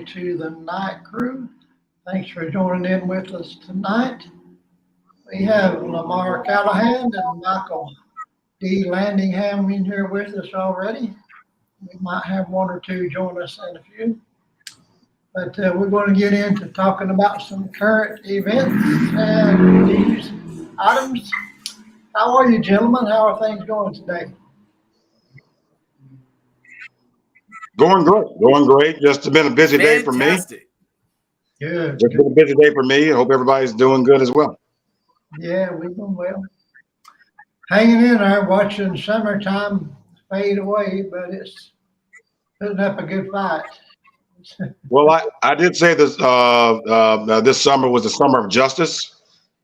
everybody to the night crew. Thanks for joining in with us tonight. We have Lamar Callahan and Michael D. Landingham in here with us already. We might have one or two join us in a few. But we're going to get into talking about some current events and news items. How are you, gentlemen? How are things going today? Going great, going great. Just been a busy day for me. Good. Just been a busy day for me. I hope everybody's doing good as well. Yeah, we've been well. Hanging in there, watching summertime fade away, but it's putting up a good fight. Well, I did say this this summer was the summer of justice,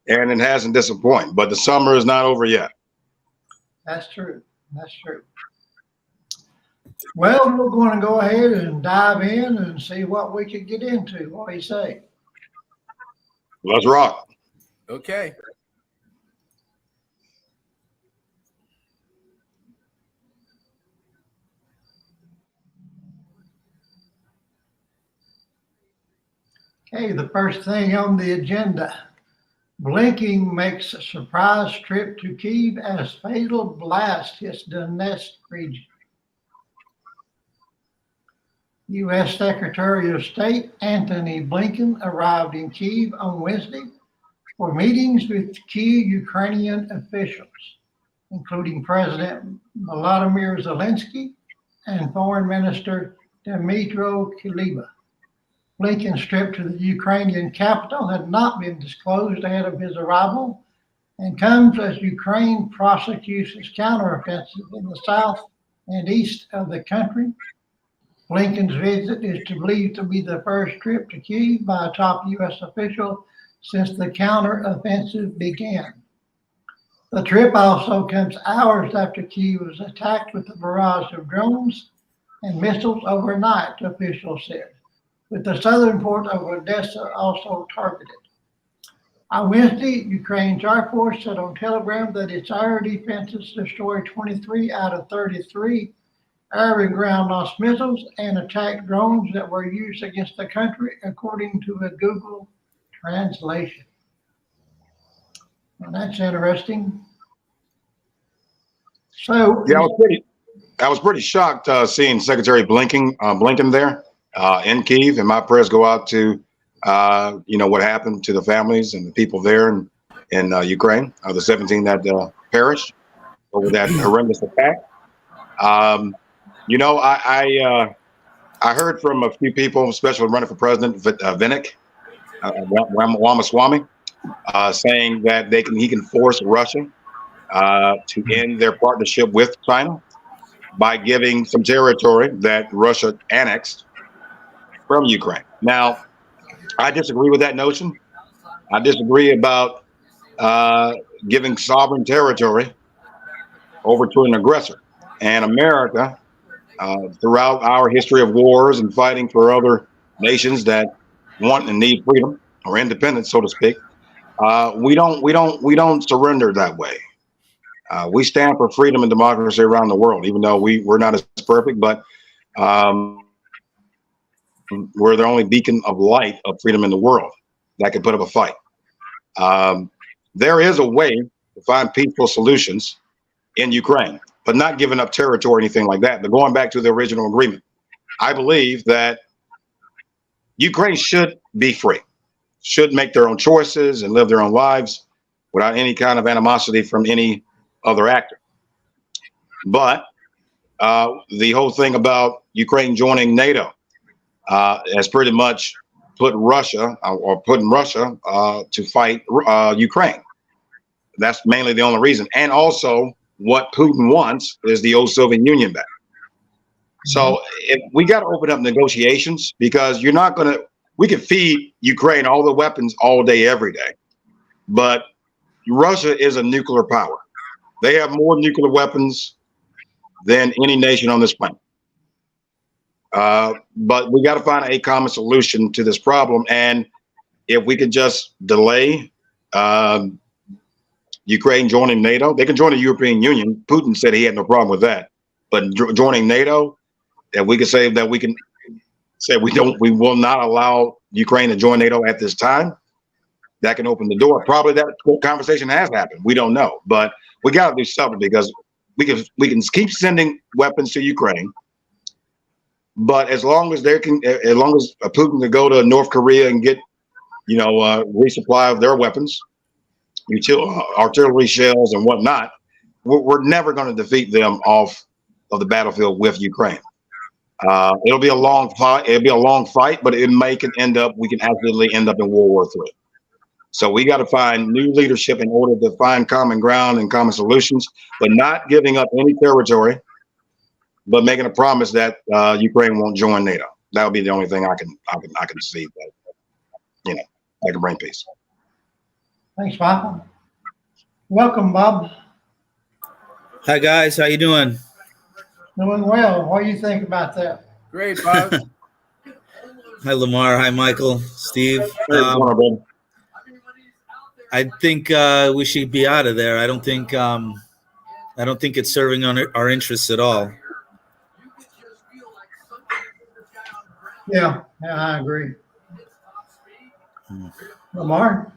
and it hasn't disappointed. But the summer is not over yet. That's true. That's true. Well, we're going to go ahead and dive in and see what we can get into. What do you say? Let's rock. Okay. Okay, the first thing on the agenda. Blinken makes a surprise trip to Kyiv as fatal blast hits Donetsk region. U.S. Secretary of State Antony Blinken arrived in Kyiv on Wednesday for meetings with key Ukrainian officials, including President Volodymyr Zelensky and Foreign Minister Dmytro Kuleba. Blinken's trip to the Ukrainian capital had not been disclosed ahead of his arrival and comes as Ukraine prosecutes its counteroffensive in the south and east of the country. Blinken's visit is believed to be the first trip to Kyiv by a top U.S. official since the counteroffensive began. The trip also comes hours after Kyiv was attacked with a barrage of drones and missiles overnight, officials said, with the southern port of Odessa also targeted. On Wednesday, Ukraine's Air Force said on Telegram that its air defenses destroyed 23 out of 33 air and ground-launched missiles and attack drones that were used against the country, according to a Google translation. Well, that's interesting. So yeah, I was pretty shocked seeing Secretary Blinken there in Kyiv, and my prayers go out to what happened to the families and the people there in Ukraine, the 17 that perished over that horrendous attack. I heard from a few people, especially running for president, Vivek Ramaswamy, saying that he can force Russia to end their partnership with China by giving some territory that Russia annexed from Ukraine. Now, I disagree with that notion. I disagree about giving sovereign territory over to an aggressor. And America, throughout our history of wars and fighting for other nations that want and need freedom or independence, so to speak, we don't surrender that way. We stand for freedom and democracy around the world, even though we're not as perfect, but we're the only beacon of light of freedom in the world that can put up a fight. There is a way to find peaceful solutions in Ukraine, but not giving up territory or anything like that. But going back to the original agreement, I believe that Ukraine should be free, should make their own choices and live their own lives without any kind of animosity from any other actor. But the whole thing about Ukraine joining NATO has pretty much put Russia to fight Ukraine. That's mainly the only reason. And also what Putin wants is the old Soviet Union back. So we got to open up negotiations, because we can feed Ukraine all the weapons all day, every day. But Russia is a nuclear power. They have more nuclear weapons than any nation on this planet. But we got to find a common solution to this problem. And if we could just delay Ukraine joining NATO, they can join the European Union. Putin said he had no problem with that. But joining NATO, that we could say that we can said we will not allow Ukraine to join NATO at this time, that can open the door. Probably that conversation has happened. We don't know, but we got to do something because we can keep sending weapons to Ukraine, but as long as Putin can go to North Korea and get resupply of their weapons, artillery shells and whatnot, we're never going to defeat them off of the battlefield with Ukraine. It'll be a long fight. But we can accidentally end up in World War III. So we got to find new leadership in order to find common ground and common solutions, but not giving up any territory, but making a promise that Ukraine won't join NATO. That would be the only thing I can see that I can bring peace. Thanks, Michael. Welcome, Bob. Hi guys, how you doing? Doing well. What do you think about that? Great, Bob. Hi Lamar, hi Michael, Steve. I think we should be out of there. I don't think it's serving on our interests at all. Yeah, I agree. Lamar?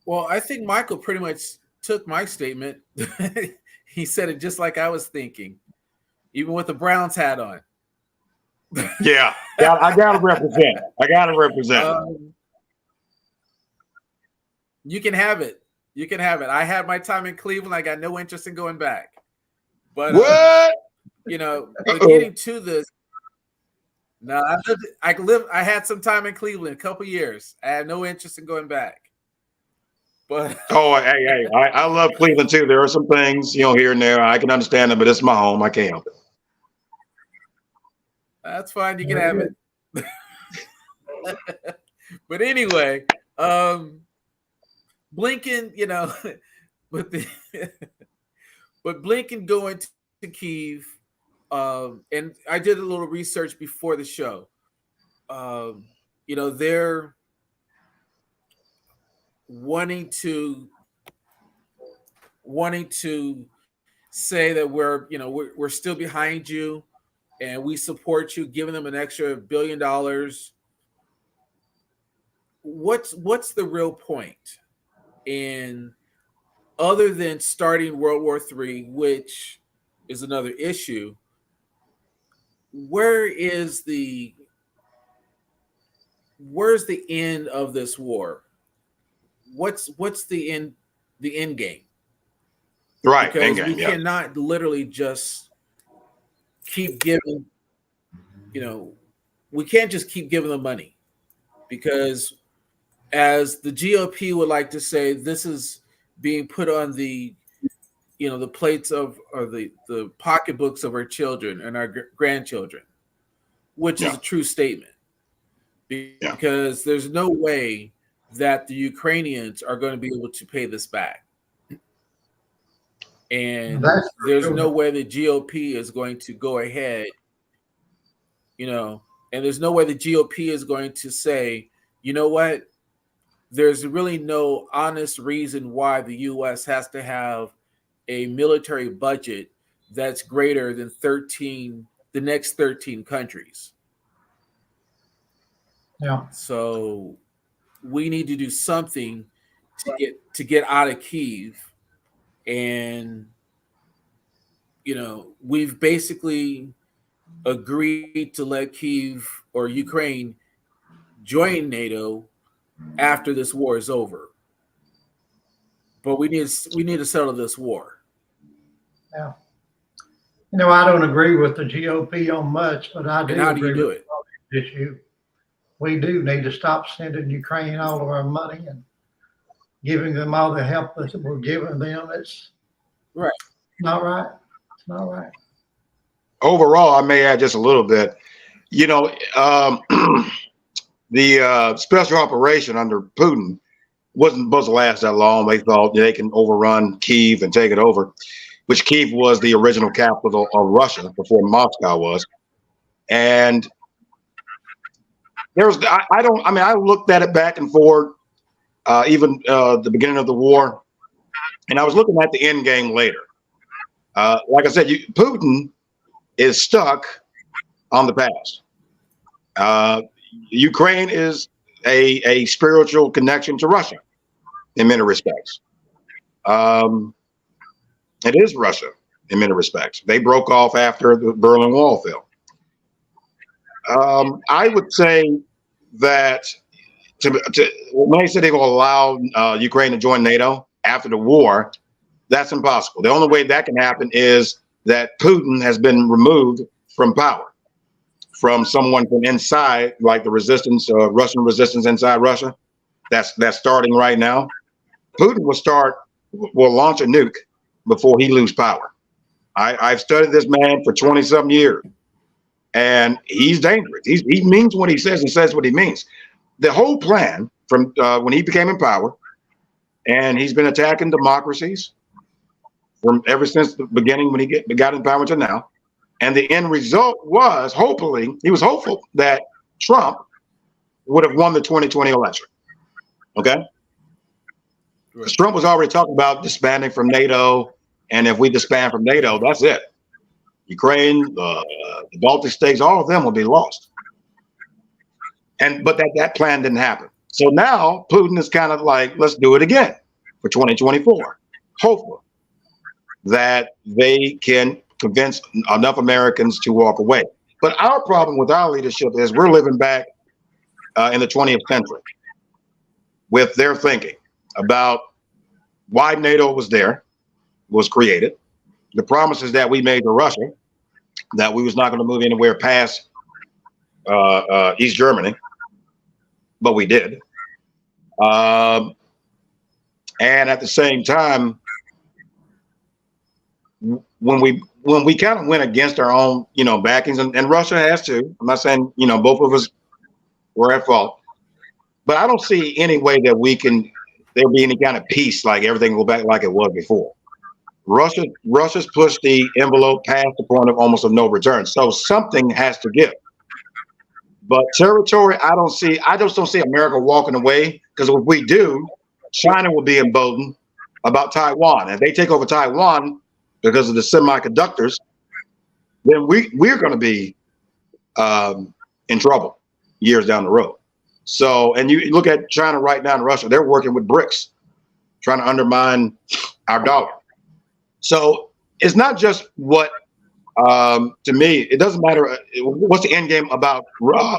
Well, I think Michael pretty much took my statement. He said it just like I was thinking, even with the Browns hat on. Yeah, I gotta represent. You can have it. You can have it. I had my time in Cleveland. I got no interest in going back. But what? But getting to this. No, I had some time in Cleveland, a couple years. I had no interest in going back. But hey, I love Cleveland too. There are some things, here and there. I can understand them, but it's my home. I can't help it. That's fine. You can have it. But anyway, Blinken, but Blinken going to Kyiv, and I did a little research before the show. They're wanting to say that we're still behind you and we support you, giving them an extra $1 billion. What's the real point? And other than starting World War III, which is another issue, where's the end of this war? What's the end game? Right, because end game, we cannot literally just keep giving. We can't just keep giving them money, because as the GOP would like to say, this is being put on the plates of, or the pocketbooks of our children and our grandchildren, which is a true statement, because there's no way that the Ukrainians are going to be able to pay this back. And there's no way the GOP is going to go ahead, and there's no way the GOP is going to say, you know what, there's really no honest reason why the U.S. has to have a military budget that's greater than the next 13 countries. Yeah. So we need to do something to get out of Kyiv. And, we've basically agreed to let Kyiv or Ukraine join NATO after this war is over. But we need to settle this war. Yeah. I don't agree with the GOP on much, but I do. And how do you agree do with it? this issue. We do need to stop sending Ukraine all of our money and giving them all the help that we're giving them. It's right. Not right. It's not right. Overall, I may add just a little bit. The special operation under Putin wasn't supposed to last that long. They thought they can overrun Kyiv and take it over, which Kyiv was the original capital of Russia before Moscow was. And I looked at it back and forth, even the beginning of the war, and I was looking at the end game later. Like I said, Putin is stuck on the past. Ukraine is a spiritual connection to Russia in many respects. It is Russia in many respects. They broke off after the Berlin Wall fell. I would say that when they said they're going to allow Ukraine to join NATO after the war, that's impossible. The only way that can happen is that Putin has been removed from power, from someone from inside, like the resistance, Russian resistance inside Russia. That's starting right now. Putin will launch a nuke before he loses power. I've studied this man for 20-some years, and he's dangerous. He means what he says and says what he means. The whole plan from when he became in power, and he's been attacking democracies from ever since the beginning when he got in power to now. And the end result was, he was hopeful that Trump would have won the 2020 election. Okay? Because Trump was already talking about disbanding from NATO, and if we disband from NATO, that's it. Ukraine, the Baltic states, all of them will be lost. But that plan didn't happen. So now Putin is kind of like, let's do it again for 2024. Hopefully that they can convince enough Americans to walk away. But our problem with our leadership is we're living back in the 20th century with their thinking about why NATO was created, the promises that we made to Russia, that we was not going to move anywhere past East Germany, but we did. And at the same time, when we kind of went against our own, backings, and Russia has too. I'm not saying, both of us were at fault, but I don't see any way that there'll be any kind of peace, like everything will go back like it was before. Russia's pushed the envelope past the point of almost of no return. So something has to give. But territory, I just don't see America walking away, because if we do, China will be emboldened about Taiwan. If they take over Taiwan because of the semiconductors, then we're going to be in trouble years down the road. So, and you look at China right now and Russia, they're working with BRICS, trying to undermine our dollar. So it's not just to me, it doesn't matter what's the end game about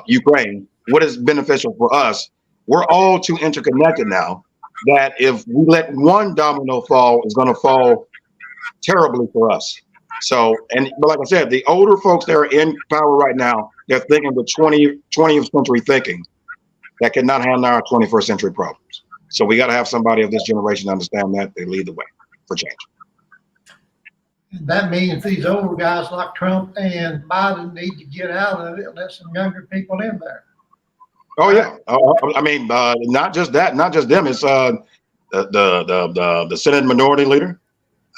Ukraine, what is beneficial for us. We're all too interconnected now that if we let one domino fall, it's going to fall terribly for us. So, but like I said, the older folks that are in power right now, they're thinking with 20th century thinking that cannot handle our 21st century problems. So we got to have somebody of this generation understand that they lead the way for change. That means these older guys like Trump and Biden need to get out of it and let some younger people in there. Oh yeah, I mean, not just that, not just them. It's the Senate Minority Leader.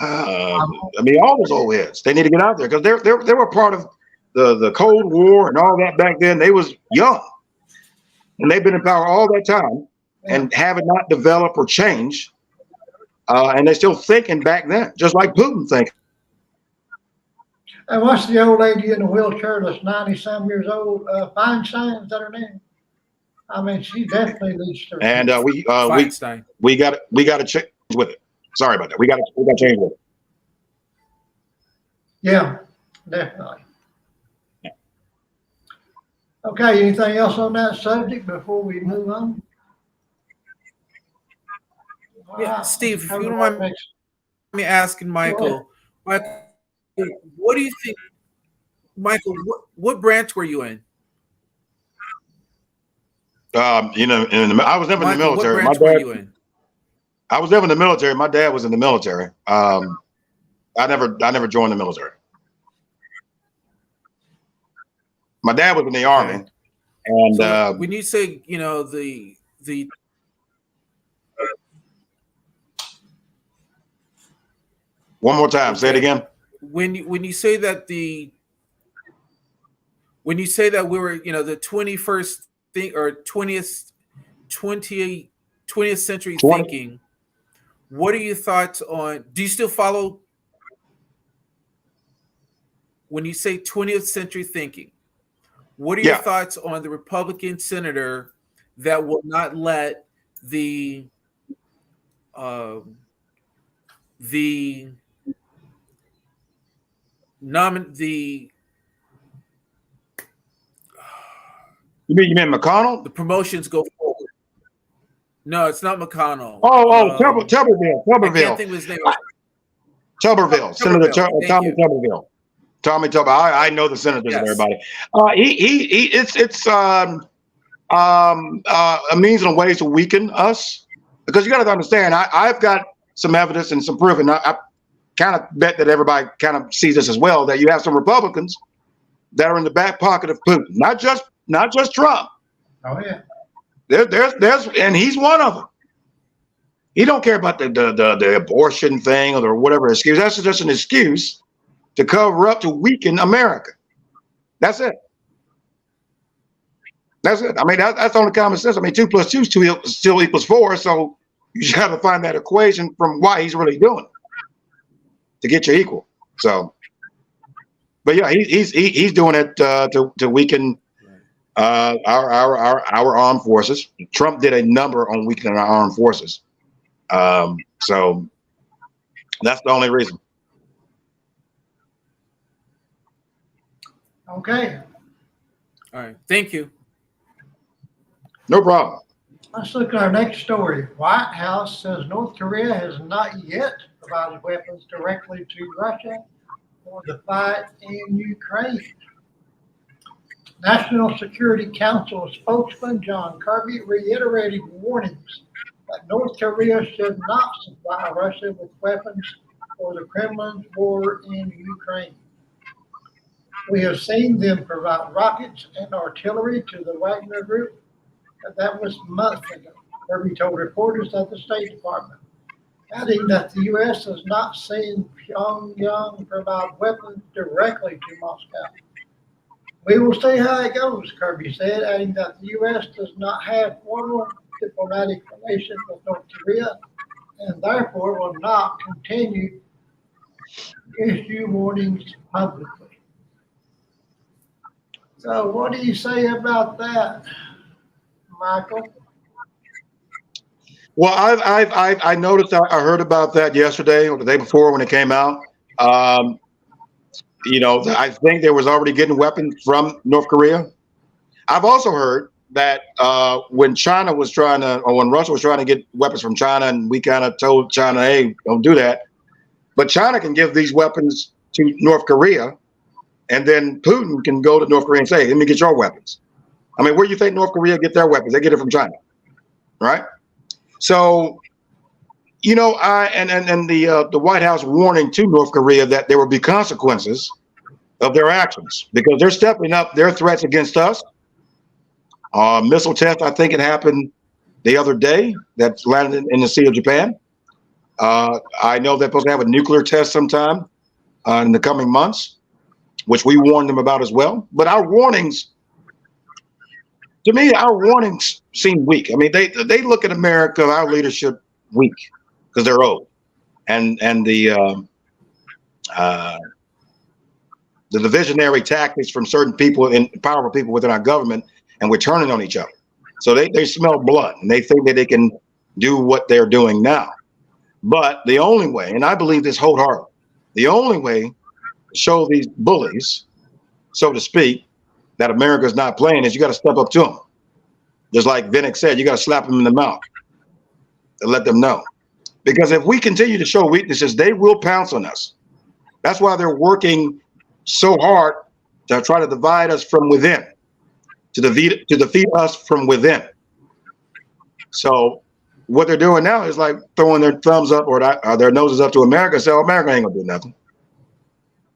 I mean, all those old heads. They need to get out there because they were part of the Cold War and all that back then. They was young, and they've been in power all that time and haven't not developed or changed. And they're still thinking back then, just like Putin thinking. And what's the old lady in the wheelchair that's 90-some years old? Feinstein, is that her name? I mean, she definitely needs to. And we got to change with it. Sorry about that. We got to change with it. Yeah, definitely. Yeah. Okay. Anything else on that subject before we move on? Yeah, Steve, if you don't mind me asking Michael, what do you think, Michael? What branch were you in? I was never in the military. What branch were you in? I was never in the military. My dad was in the military. I never joined the military. My dad was in the Army, and so when you say the one more time, say it again. When you say that we were the 21st thing or 20th century thinking, what are your thoughts on? Do you still follow when you say 20th century thinking, what are your Yeah. thoughts on the Republican senator that will not let the the You mean McConnell? the promotions go forward? No, it's not McConnell. Tuberville. I can't Tuberville. think of his name. Senator Tuberville. Tommy Thank you. Tuberville. Tommy Tuberville. I know the senators and Yes. everybody. It's a means and a ways to weaken us, because you got to understand. I've got some evidence and some proof, and I kind of bet that everybody kind of sees this as well. That you have some Republicans that are in the back pocket of Putin, not just Trump. Oh, yeah. There's and he's one of them. He don't care about the abortion thing or whatever excuse. That's just an excuse to cover up, to weaken America. That's it. That's it. I mean, that's only common sense. I mean, 2 + 2 still equals 4. So you just got to find that equation from why he's really doing it to get you equal. So, but yeah, he's doing it to weaken our armed forces. Trump did a number on weakening our armed forces. So that's the only reason. Okay, All right. Thank you. No problem. let's look at our next story. White House says North Korea has not yet provided weapons directly to Russia for the fight in Ukraine. National Security Council spokesman John Kirby reiterated warnings that North Korea should not supply Russia with weapons for the Kremlin's war in Ukraine. We have seen them provide rockets and artillery to the Wagner Group, but that was months ago, Kirby told reporters at the State Department, adding that the U.S. has not seen Pyongyang provide weapons directly to Moscow. We will see how it goes, Kirby said, adding that the U.S. does not have formal diplomatic relations with North Korea and therefore will not continue to issue warnings publicly. So what do you say about that, Michael? Well, I noticed. I heard about that yesterday or the day before when it came out. I think they was already getting weapons from North Korea. I've also heard that when China was trying to, or when Russia was trying to get weapons from China, and we kind of told China, hey, don't do that. But China can give these weapons to North Korea, and then Putin can go to North Korea and say, hey, let me get your weapons. I mean, where do you think North Korea get their weapons? They get it from China, right? So, the White House warning to North Korea that there will be consequences of their actions because they're stepping up their threats against us. Missile test, I think it happened the other day that landed in the Sea of Japan. I know they're supposed to have a nuclear test sometime in the coming months, which we warned them about as well. But our warnings, to me, seem weak. I mean, they look at America, our leadership, weak because they're old, and the visionary tactics from certain people and powerful people within our government, and we're turning on each other. So they smell blood, and they think that they can do what they're doing now. But the only way, and I believe this wholeheartedly, the only way to show these bullies, so to speak, that America's not playing is you got to step up to them. Just like Vinnick said, you got to slap them in the mouth and let them know. Because if we continue to show weaknesses, they will pounce on us. That's why they're working so hard to try to divide us from within, to defeat us from within. So what they're doing now is like throwing their thumbs up or their noses up to America and say, oh, America ain't gonna do nothing.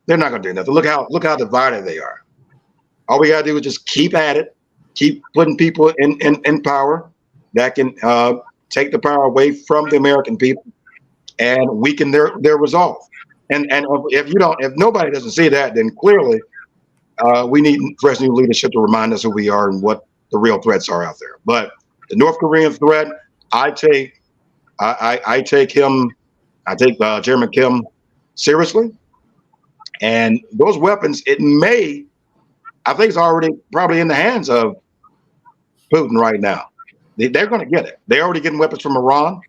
They're not gonna do nothing. Look how divided they are. All we gotta do is just keep at it, keep putting people in power that can take the power away from the American people and weaken their resolve. And if nobody doesn't see that, then clearly we need fresh new leadership to remind us who we are and what the real threats are out there. But the North Korean threat, I take Chairman Kim seriously, And those weapons, I think it's already probably in the hands of Putin right now. They're going to get it. They're already getting weapons from Iran,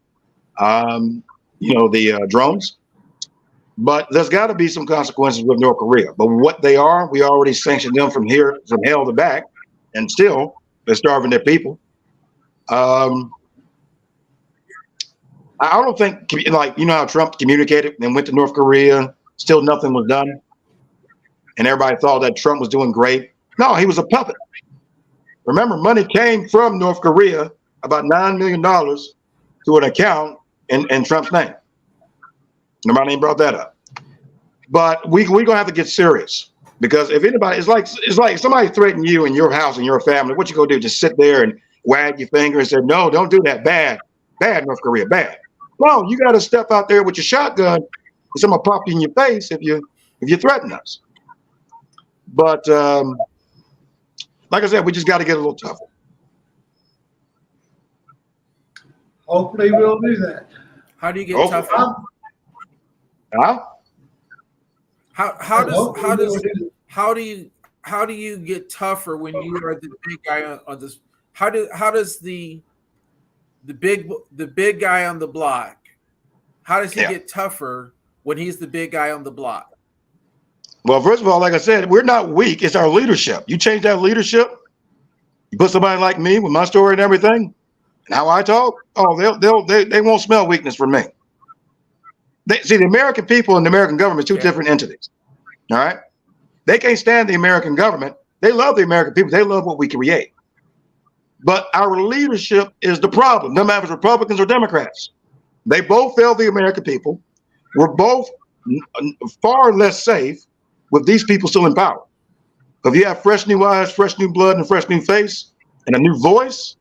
the drones. But there's got to be some consequences with North Korea. But what they are, we already sanctioned them from hell to back, and still they're starving their people. I don't think, like, you know how Trump communicated and went to North Korea, still nothing was done, and everybody thought that Trump was doing great. No, he was a puppet. Remember, money came from North Korea, about $9 million, to an account in Trump's name. Nobody even brought that up. But we're gonna have to get serious, because if anybody, it's like if somebody threatened you in your house and your family, what you gonna do? Just sit there and wag your finger and say, no, don't do that. Bad, North Korea, bad. No, you got to step out there with your shotgun and someone pop you in your face if you threaten us. But like I said, we just got to get a little tougher. Hopefully we'll do that. How do you get tougher? Huh? How do you get tougher when you are the big guy on this? How does the big guy on the block, how does he get tougher when he's the big guy on the block? Well, first of all, like I said, we're not weak. It's our leadership. You change that leadership, you put somebody like me with my story and everything, and how I talk. Oh, they won't smell weakness from me. See, the American people and the American government are two different entities. All right, they can't stand the American government. They love the American people. They love what we create. But our leadership is the problem. No matter if it's Republicans or Democrats, they both fail the American people. We're both far less safe with these people still in power. If you have fresh new eyes, fresh new blood, and fresh new face, and a new voice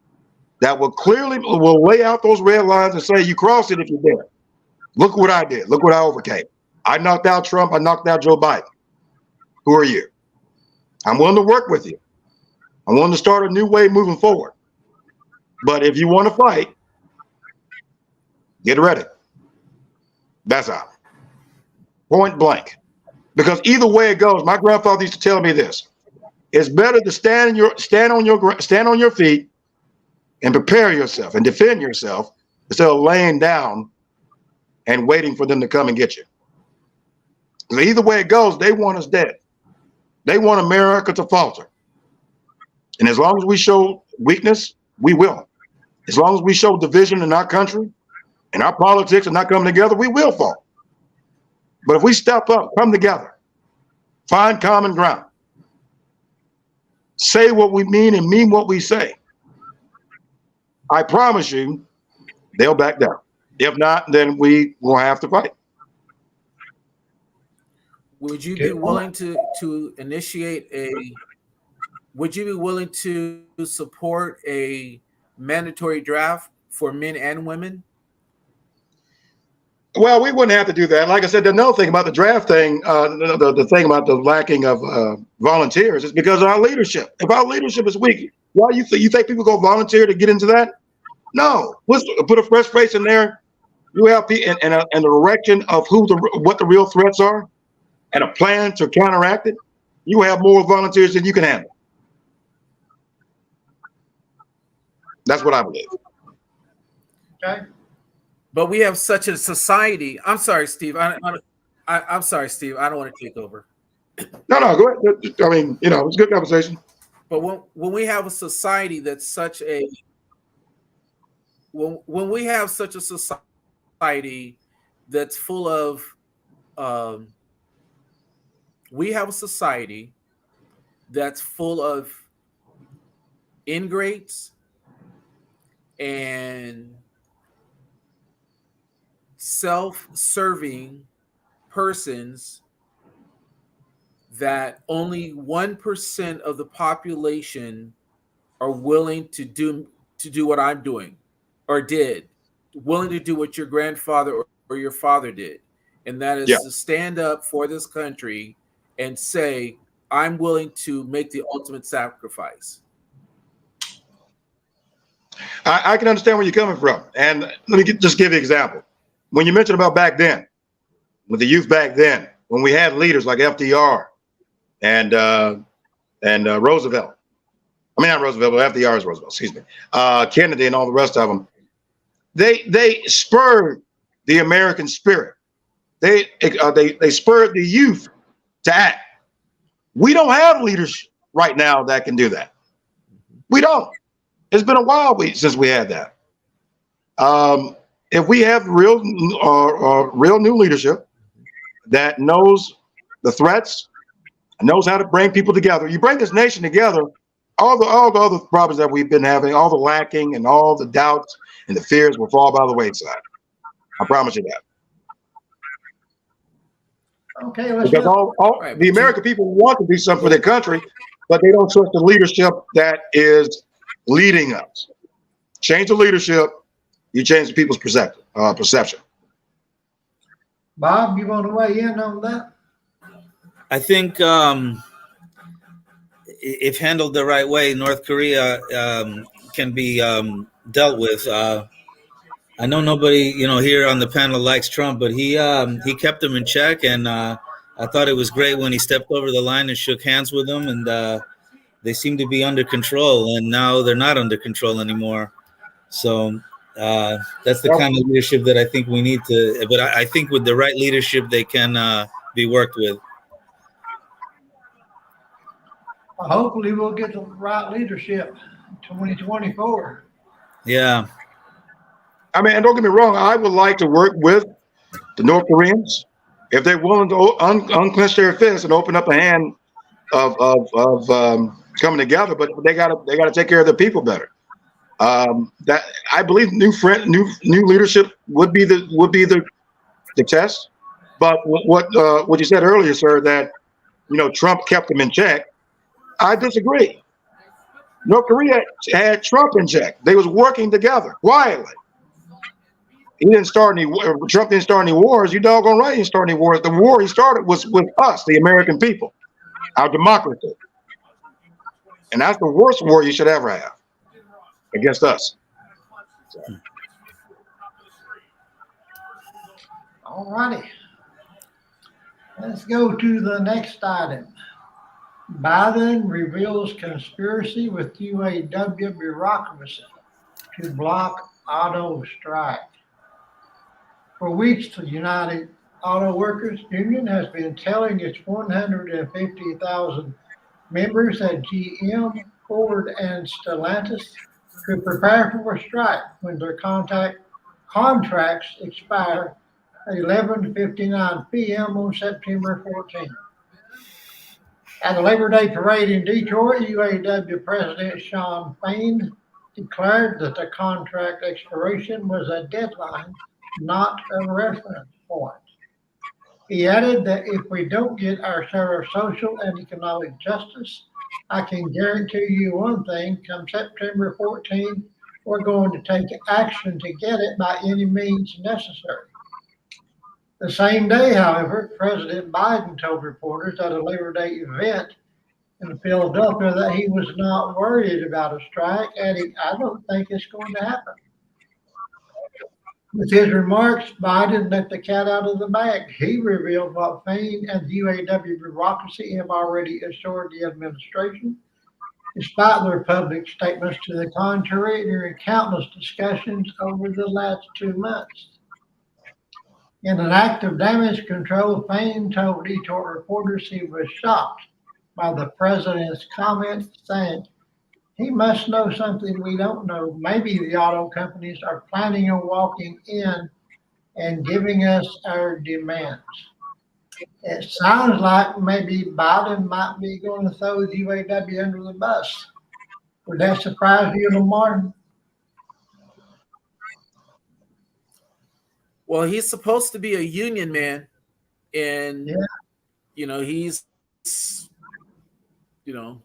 that will lay out those red lines and say, you cross it if you dare. Look what I did. Look what I overcame. I knocked out Trump. I knocked out Joe Biden. Who are you? I'm willing to work with you. I'm willing to start a new way moving forward. But if you want to fight, get ready. That's out. Point blank. Because either way it goes, my grandfather used to tell me this: it's better to stand on your feet and prepare yourself and defend yourself instead of laying down and waiting for them to come and get you. Because either way it goes, they want us dead. They want America to falter. And as long as we show weakness, we will. As long as we show division in our country and our politics are not coming together, we will fall. But if we step up, come together, find common ground, say what we mean and mean what we say, I promise you, they'll back down. If not, then we will have to fight. Would you be willing to initiate would you be willing to support a mandatory draft for men and women? Well, we wouldn't have to do that. Like I said, the another thing about the draft thing, the thing about the lacking of volunteers is because of our leadership. If our leadership is weak, why you think people go volunteer to get into that? No, let's put a fresh face in there. You have people and a direction of what the real threats are, and a plan to counteract it. You have more volunteers than you can handle. That's what I believe. Okay. But we have such a society. I'm sorry, Steve. I'm sorry, Steve. I don't want to take over. No, go ahead. I mean, it's a good conversation. But when we have a society that's such a when we have such a society that's full of we have a society that's full of ingrates and self-serving persons that only 1% of the population are willing to do what I'm doing or did, willing to do what your grandfather or your father did. And that is to stand up for this country and say, I'm willing to make the ultimate sacrifice. I can understand where you're coming from. And let me just give you an example. When you mentioned about back then, with the youth back then, when we had leaders like FDR and Roosevelt. I mean, not Roosevelt, but FDR is Roosevelt, excuse me. Kennedy and all the rest of them. They spurred the American spirit. They spurred the youth to act. We don't have leaders right now that can do that. We don't. It's been a while since we had that. If we have real new leadership that knows the threats, knows how to bring people together, you bring this nation together. All the other problems that we've been having, all the lacking and all the doubts and the fears will fall by the wayside. I promise you that. Okay, let's Because look. the American people want to do something for their country, but they don't trust the leadership that is leading us. Change the leadership, you change the people's perception. Bob, you want to weigh in on that? I think if handled the right way, North Korea can be dealt with. I know nobody, here on the panel likes Trump, but he kept them in check, and I thought it was great when he stepped over the line and shook hands with them, and they seem to be under control, and now they're not under control anymore. So that's the kind of leadership that I think we need to. But I think with the right leadership, they can be worked with. Hopefully we'll get the right leadership in 2024. Yeah. I mean, and don't get me wrong, I would like to work with the North Koreans if they're willing to unclench their fists and open up a hand of coming together. But they gotta take care of the people better. That I believe new leadership would be the test. But what you said earlier, sir, that Trump kept them in check. I disagree. North Korea had Trump in check. They was working together quietly. Trump didn't start any wars. You doggone right he didn't start any wars. The war he started was with us, the American people, our democracy. And that's the worst war you should ever have against us. All righty. Let's go to the next item. Biden reveals conspiracy with UAW bureaucracy to block auto strike. For weeks, the United Auto Workers Union has been telling its 150,000 members at GM, Ford, and Stellantis to prepare for a strike when their contracts expire at 11:59 p.m. on September 14th. At the Labor Day parade in Detroit, UAW President Shawn Fain declared that the contract expiration was a deadline, not a reference point. He added that if we don't get our share of social and economic justice, I can guarantee you one thing, come September 14th, we're going to take action to get it by any means necessary. The same day, however, President Biden told reporters at a Labor Day event in Philadelphia that he was not worried about a strike, adding, I don't think it's going to happen. With his remarks, Biden let the cat out of the bag. He revealed what Fain and the UAW bureaucracy have already assured the administration, despite their public statements to the contrary during countless discussions over the last 2 months. In an act of damage control, Fain told Detroit reporters he was shocked by the president's comments, saying, he must know something we don't know. Maybe the auto companies are planning on walking in and giving us our demands. It sounds like maybe Biden might be going to throw the UAW under the bus. Would that surprise you, Lamar? Well, he's supposed to be a union man, and he's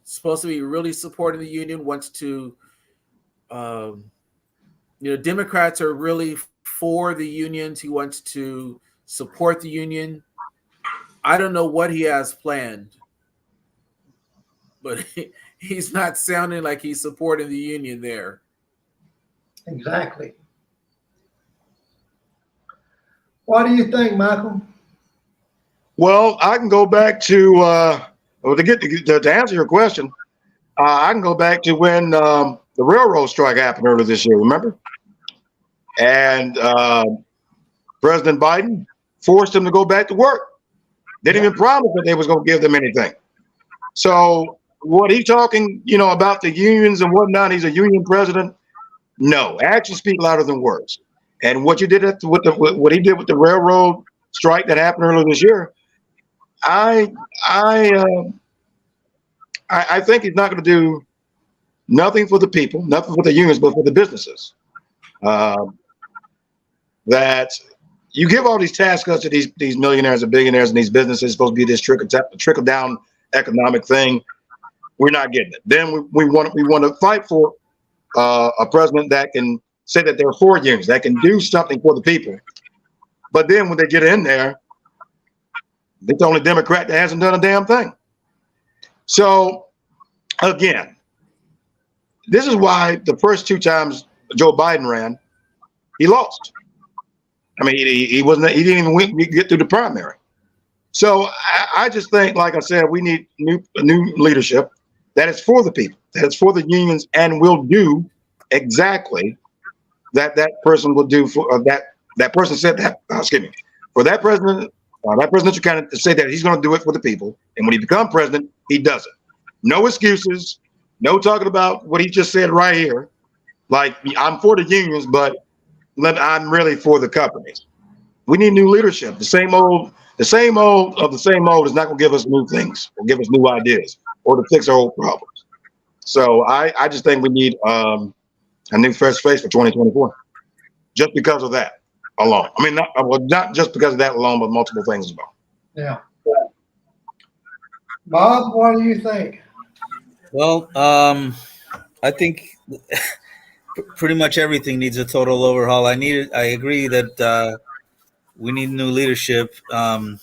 supposed to be really supporting the union. Wants to, Democrats are really for the unions. He wants to support the union. I don't know what he has planned, but he's not sounding like he's supporting the union there. Exactly. What do you think, Michael? Well, I can go back to well, to answer your question. I can go back to when the railroad strike happened earlier this year. Remember? And President Biden forced them to go back to work. They didn't even promise that they was going to give them anything. So what he's talking, about the unions and whatnot, he's a union president. No, actions speak louder than words. And what you did what he did with the railroad strike that happened earlier this year, I think he's not going to do nothing for the people, nothing for the unions, but for the businesses. That you give all these tax cuts to these millionaires and billionaires and these businesses, supposed to be this trickle down economic thing. We're not getting it. Then we want to fight for a president that can say that they're for unions, that can do something for the people. But then when they get in there, it's the only Democrat that hasn't done a damn thing. So again, this is why the first 2 times Joe Biden ran, he lost. I mean, he didn't even get through the primary. So I just think, like I said, we need new leadership that is for the people, that is for the unions, and will do exactly that person will do for that person said that. Excuse me, for that presidential candidate to say that he's going to do it for the people, and when he becomes president, he does it. No excuses, no talking about what he just said right here. Like, I'm for the unions, but I'm really for the companies. We need new leadership. The same old is not going to give us new things or give us new ideas or to fix our old problems. So I just think we need a new fresh face for 2024, just because of that alone. I mean, not just because of that alone, but multiple things as well. Yeah. Bob, what do you think? Well, I think pretty much everything needs a total overhaul. I agree that we need new leadership. I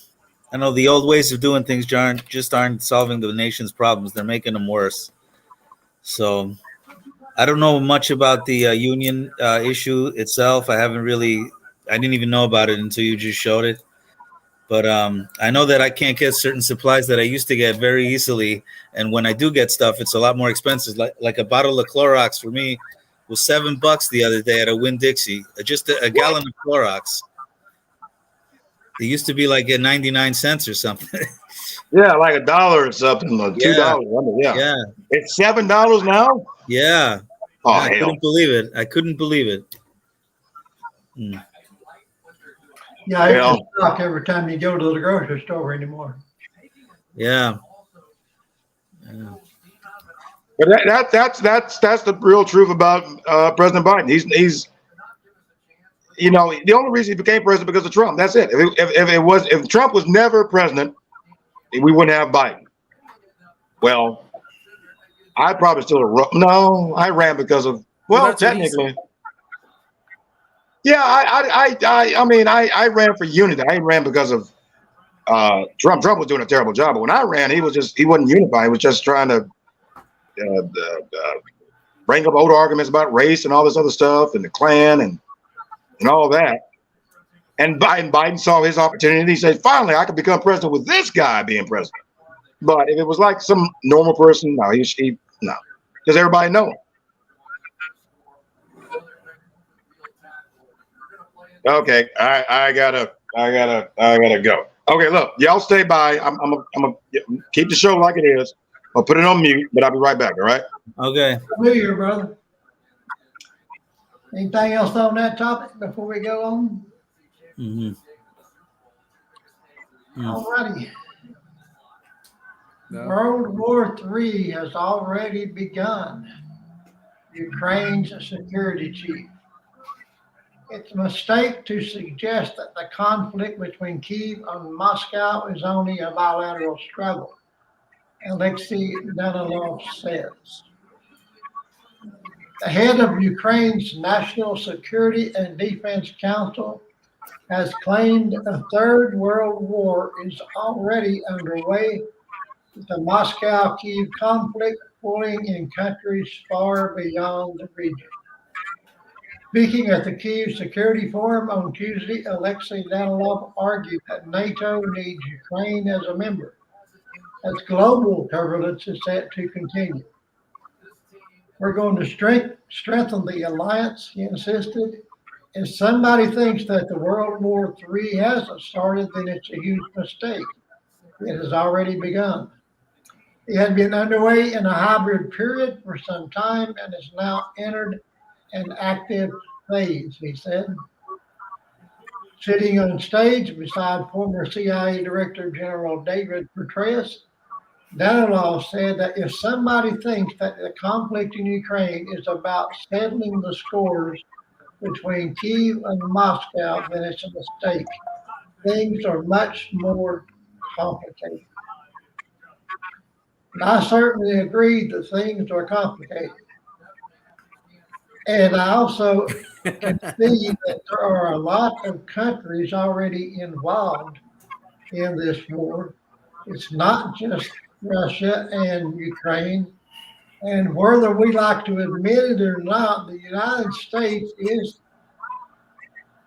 know the old ways of doing things aren't solving the nation's problems. They're making them worse. So I don't know much about the union issue itself. I didn't even know about it until you just showed it. But I know that I can't get certain supplies that I used to get very easily. And when I do get stuff, it's a lot more expensive. Like a bottle of Clorox for me was $7 the other day at a Winn-Dixie, just a gallon of Clorox. It used to be like at 99 cents or something. Yeah, like $1 or something, or $2. Yeah. It's $7 now. Yeah. Oh, I couldn't believe it. Yeah, it's stuck every time you go to the grocery store anymore. Yeah. But that's the real truth about President Biden. He's the only reason he became president because of Trump. That's it. If Trump was never president, we wouldn't have Biden. Well, I probably I ran because of technically. Yeah, I mean I ran for unity. I ran because of Trump. Trump was doing a terrible job, but when I ran, he wasn't unified. He was just trying to bring up old arguments about race and all this other stuff and the Klan and all that. And Biden saw his opportunity. He said, finally, I could become president with this guy being president. But if it was like some normal person, no, no, because everybody know him. Okay, I gotta go. Okay, look, y'all stay by. I'm gonna keep the show like it is. I'll put it on mute, but I'll be right back. All right. Okay. New Year, brother. Anything else on that topic before we go on? All righty. No. World War III has already begun. Ukraine's security chief. It's a mistake to suggest that the conflict between Kyiv and Moscow is only a bilateral struggle, Alexei Danilov says. The head of Ukraine's National Security and Defense Council has claimed a third world war is already underway, with the Moscow-Kyiv conflict pulling in countries far beyond the region. Speaking at the Kyiv Security Forum on Tuesday, Alexei Danilov argued that NATO needs Ukraine as a member, as global turbulence is set to continue. We're going to strengthen the alliance, he insisted. If somebody thinks that the World War III hasn't started, then it's a huge mistake. It has already begun. It had been underway in a hybrid period for some time and has now entered an active phase, he said. Sitting on stage beside former CIA Director General David Petraeus, Danilov said that if somebody thinks that the conflict in Ukraine is about settling the scores between Kyiv and Moscow, then it's a mistake. Things are much more complicated. And I certainly agree that things are complicated. And I also can see that there are a lot of countries already involved in this war. It's not just Russia and Ukraine. And whether we like to admit it or not, the United States is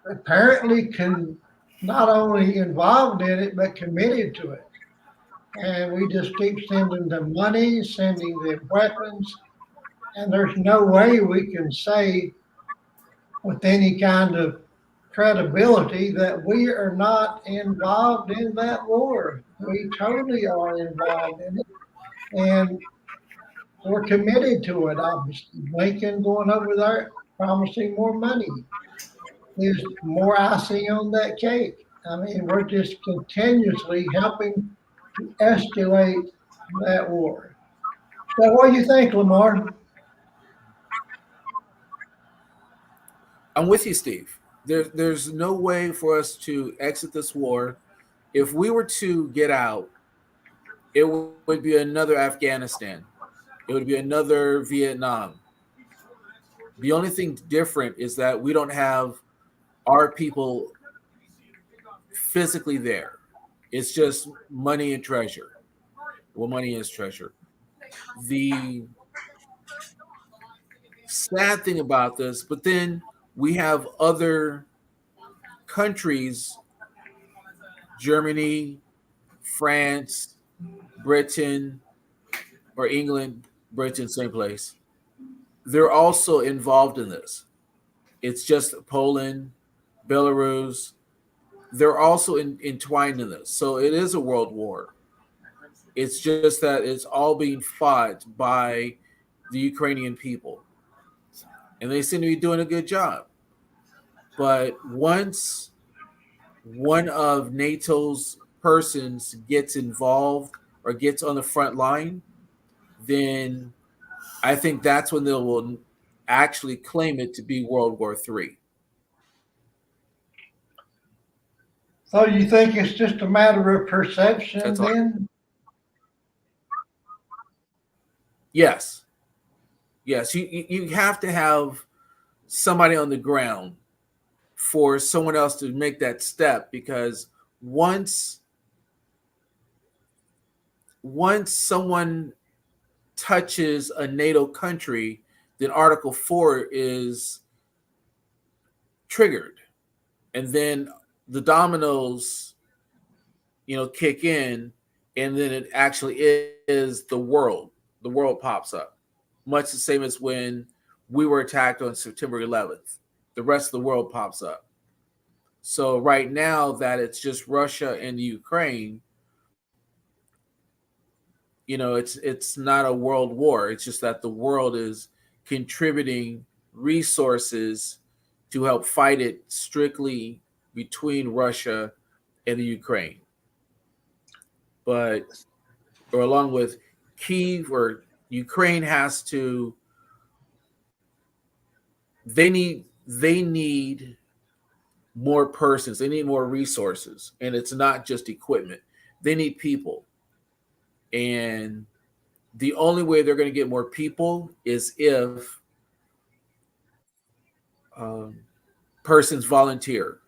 apparently not only involved in it, but committed to it. And we just keep sending them money, sending them weapons. And there's no way we can say with any kind of credibility that we are not involved in that war. We totally are involved in it. And we're committed to it, obviously. Lincoln going over there promising more money. There's more icing on that cake. I mean, we're just continuously helping to escalate that war. So what do you think, Lamar? I'm with you, Steve. There's no way for us to exit this war. If we were to get out, it would be another Afghanistan. It would be another Vietnam. The only thing different is that we don't have our people physically there. It's just money and treasure. Well, money is treasure. The sad thing about this, but then we have other countries, Germany, France, Britain, or England, Britain, same place. They're also involved in this. It's just Poland, Belarus. They're also entwined in this. So it is a world war. It's just that it's all being fought by the Ukrainian people. And they seem to be doing a good job. But once one of NATO's persons gets involved or gets on the front line, then I think that's when they will actually claim it to be World War III. So you think it's just a matter of perception That's all. then? Yes. You have to have somebody on the ground for someone else to make that step, because once someone touches a NATO country, then Article 4 is triggered, and then the dominoes, kick in, and then it actually is the world. The world pops up, much the same as when we were attacked on September 11th. The rest of the world pops up. So right now that it's just Russia and Ukraine, it's not a world war. It's just that the world is contributing resources to help fight it strictly between Russia and the Ukraine. Or along with Kyiv, or Ukraine has to, they need more persons, they need more resources, and it's not just equipment. They need people. And the only way they're going to get more people is if persons volunteer.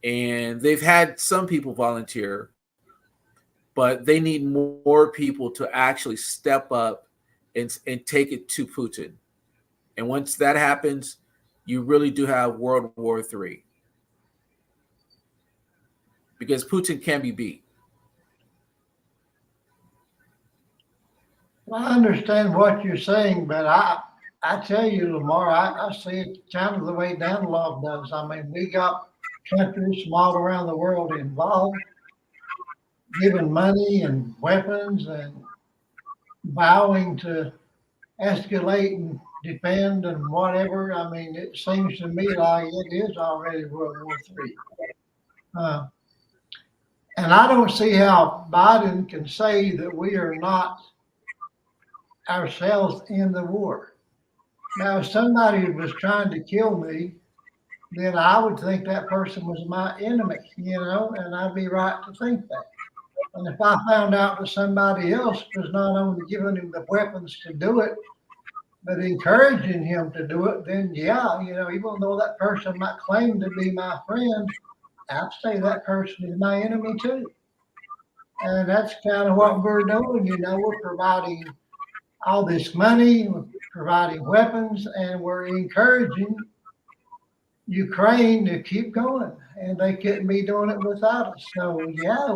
And they've had some people volunteer, but they need more people to actually step up and take it to Putin. And once that happens, you really do have World War III. Because Putin can be beat. Well, I understand what you're saying, but I tell you, Lamar, I see it kind of the way Danilov does. I mean, we got countries from all around the world involved, giving money and weapons and vowing to escalate and defend and whatever. I mean, it seems to me like it is already World War III. And I don't see how Biden can say that we are not ourselves in the war. Now, if somebody was trying to kill me, then I would think that person was my enemy, and I'd be right to think that. And if I found out that somebody else was not only giving him the weapons to do it, but encouraging him to do it, then yeah, even though that person might claim to be my friend, I'd say that person is my enemy too. And that's kind of what we're doing. We're providing all this money, we're providing weapons, and we're encouraging Ukraine to keep going. And they couldn't be doing it without us. So yeah,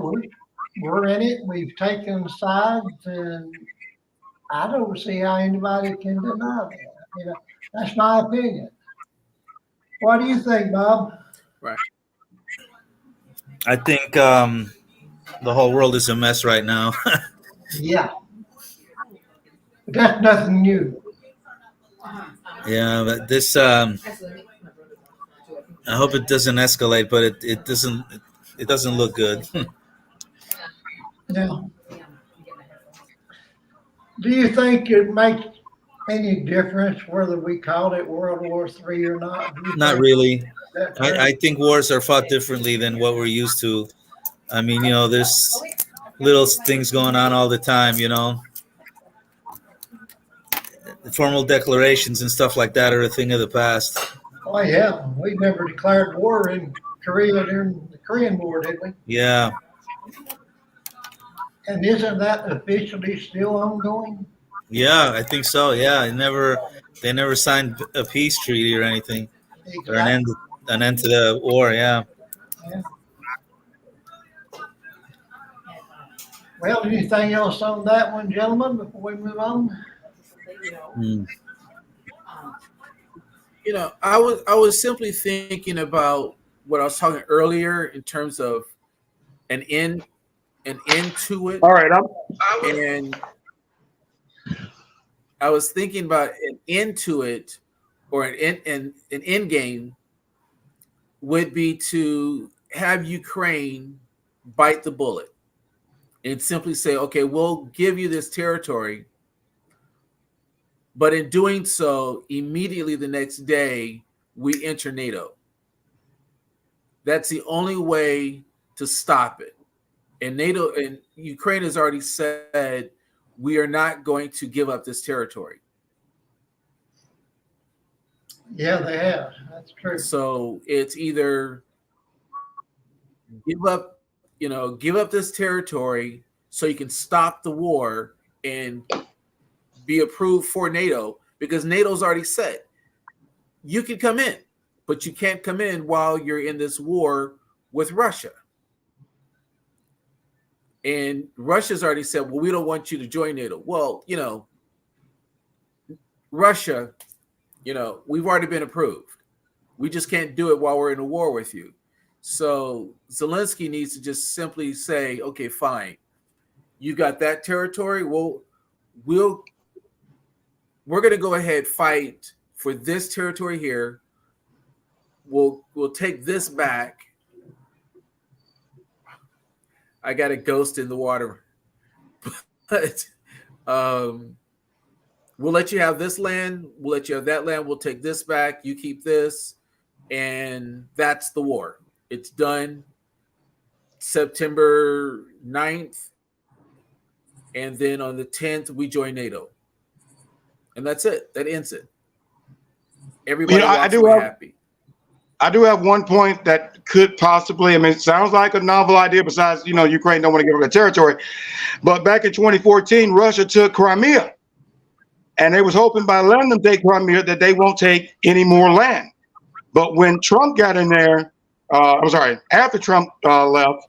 we're in it. We've taken sides, and I don't see how anybody can deny that. That's my opinion. What do you think, Bob? Right. I think the whole world is a mess right now. Yeah. But that's nothing new. Yeah, but this I hope it doesn't escalate, but it doesn't look good. Yeah. Do you think it makes any difference whether we called it World War III or not? Not really. I think wars are fought differently than what we're used to. I mean, there's little things going on all the time, Formal declarations and stuff like that are a thing of the past. Oh yeah, we never declared war in Korea during the Korean War, did we? Yeah. And isn't that officially still ongoing? Yeah, I think so. Yeah, they never signed a peace treaty or anything, or an end to the war. Yeah. Yeah. Well, anything else on that one, gentlemen, before we move on? I was simply thinking about what I was talking earlier in terms of an end to it. All right. And I was thinking about an end to it, or an end game would be to have Ukraine bite the bullet and simply say, okay, we'll give you this territory, but in doing so, immediately the next day, we enter NATO. That's the only way to stop it. And NATO and Ukraine has already said, we are not going to give up this territory. Yeah, they have. That's true. So it's either give up this territory so you can stop the war and be approved for NATO, because NATO's already said you can come in, but you can't come in while you're in this war with Russia. And Russia's already said, well, we don't want you to join NATO. Well, Russia, we've already been approved. We just can't do it while we're in a war with you. So Zelensky needs to just simply say, okay, fine. You got that territory. Well, we're going to go ahead, fight for this territory here. We'll take this back. I got a ghost in the water, but we'll let you have this land. We'll let you have that land. We'll take this back. You keep this. And that's the war. It's done September 9th. And then on the 10th, we join NATO. And that's it. That ends it. Everybody walks away happy. I do have one point that could possibly, it sounds like a novel idea besides, Ukraine don't want to give up their territory. But back in 2014, Russia took Crimea. And they was hoping by letting them take Crimea that they won't take any more land. But when Trump got in there, after Trump left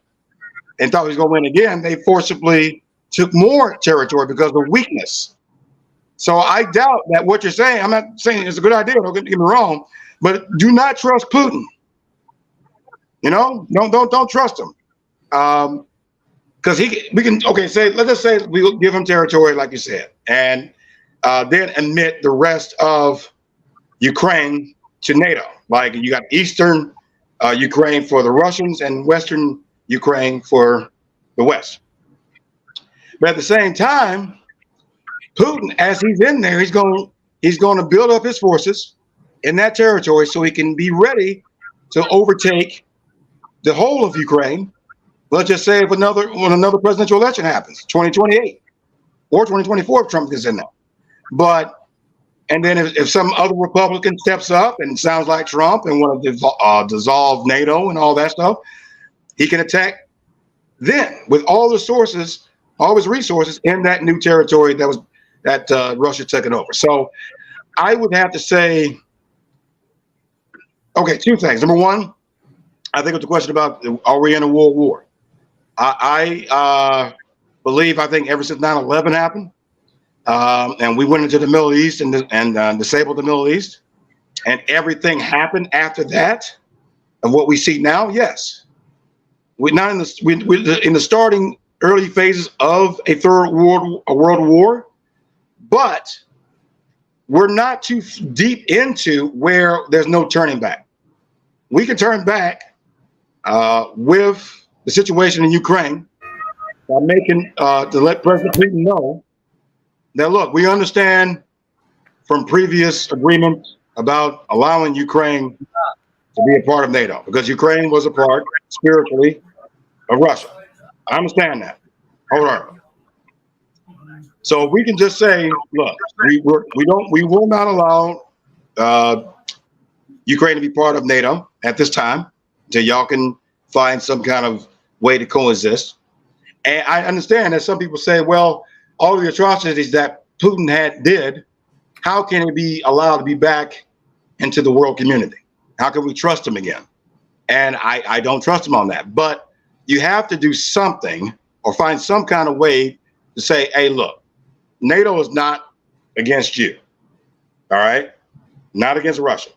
and thought he was going to win again, they forcibly took more territory because of weakness. So I doubt that what you're saying, I'm not saying it's a good idea, don't get me wrong, but do not trust Putin. You know, don't trust him. Because let's just say we give him territory, like you said, and then admit the rest of Ukraine to NATO. Like you got Eastern Ukraine for the Russians and Western Ukraine for the West. But at the same time, Putin, as he's in there, he's going to build up his forces in that territory so he can be ready to overtake the whole of Ukraine. Let's just say when another presidential election happens, 2028 or 2024, if Trump gets in there. And then if some other Republican steps up and sounds like Trump and want to dissolve NATO and all that stuff, he can attack then with all the sources, all his resources in that new territory that Russia took it over. So I would have to say, okay, two things. Number one, I think it's a question about, are we in a world war? I think ever since 9/11 happened, and we went into the Middle East and disabled the Middle East, and everything happened after that, and what we see now, yes, we're not in the starting early phases of a third world war, but we're not too deep into where there's no turning back. We can turn back with the situation in Ukraine by making to let President Putin know that, look, we understand from previous agreements about allowing Ukraine to be a part of NATO because Ukraine was a part spiritually of Russia. I understand that. Hold on. So we can just say, look, we will not allow Ukraine to be part of NATO at this time until y'all can find some kind of way to coexist. And I understand that some people say, well, all of the atrocities that Putin did, how can he be allowed to be back into the world community? How can we trust him again? And I don't trust him on that. But you have to do something or find some kind of way to say, hey, look, NATO is not against you. All right? Not against Russia.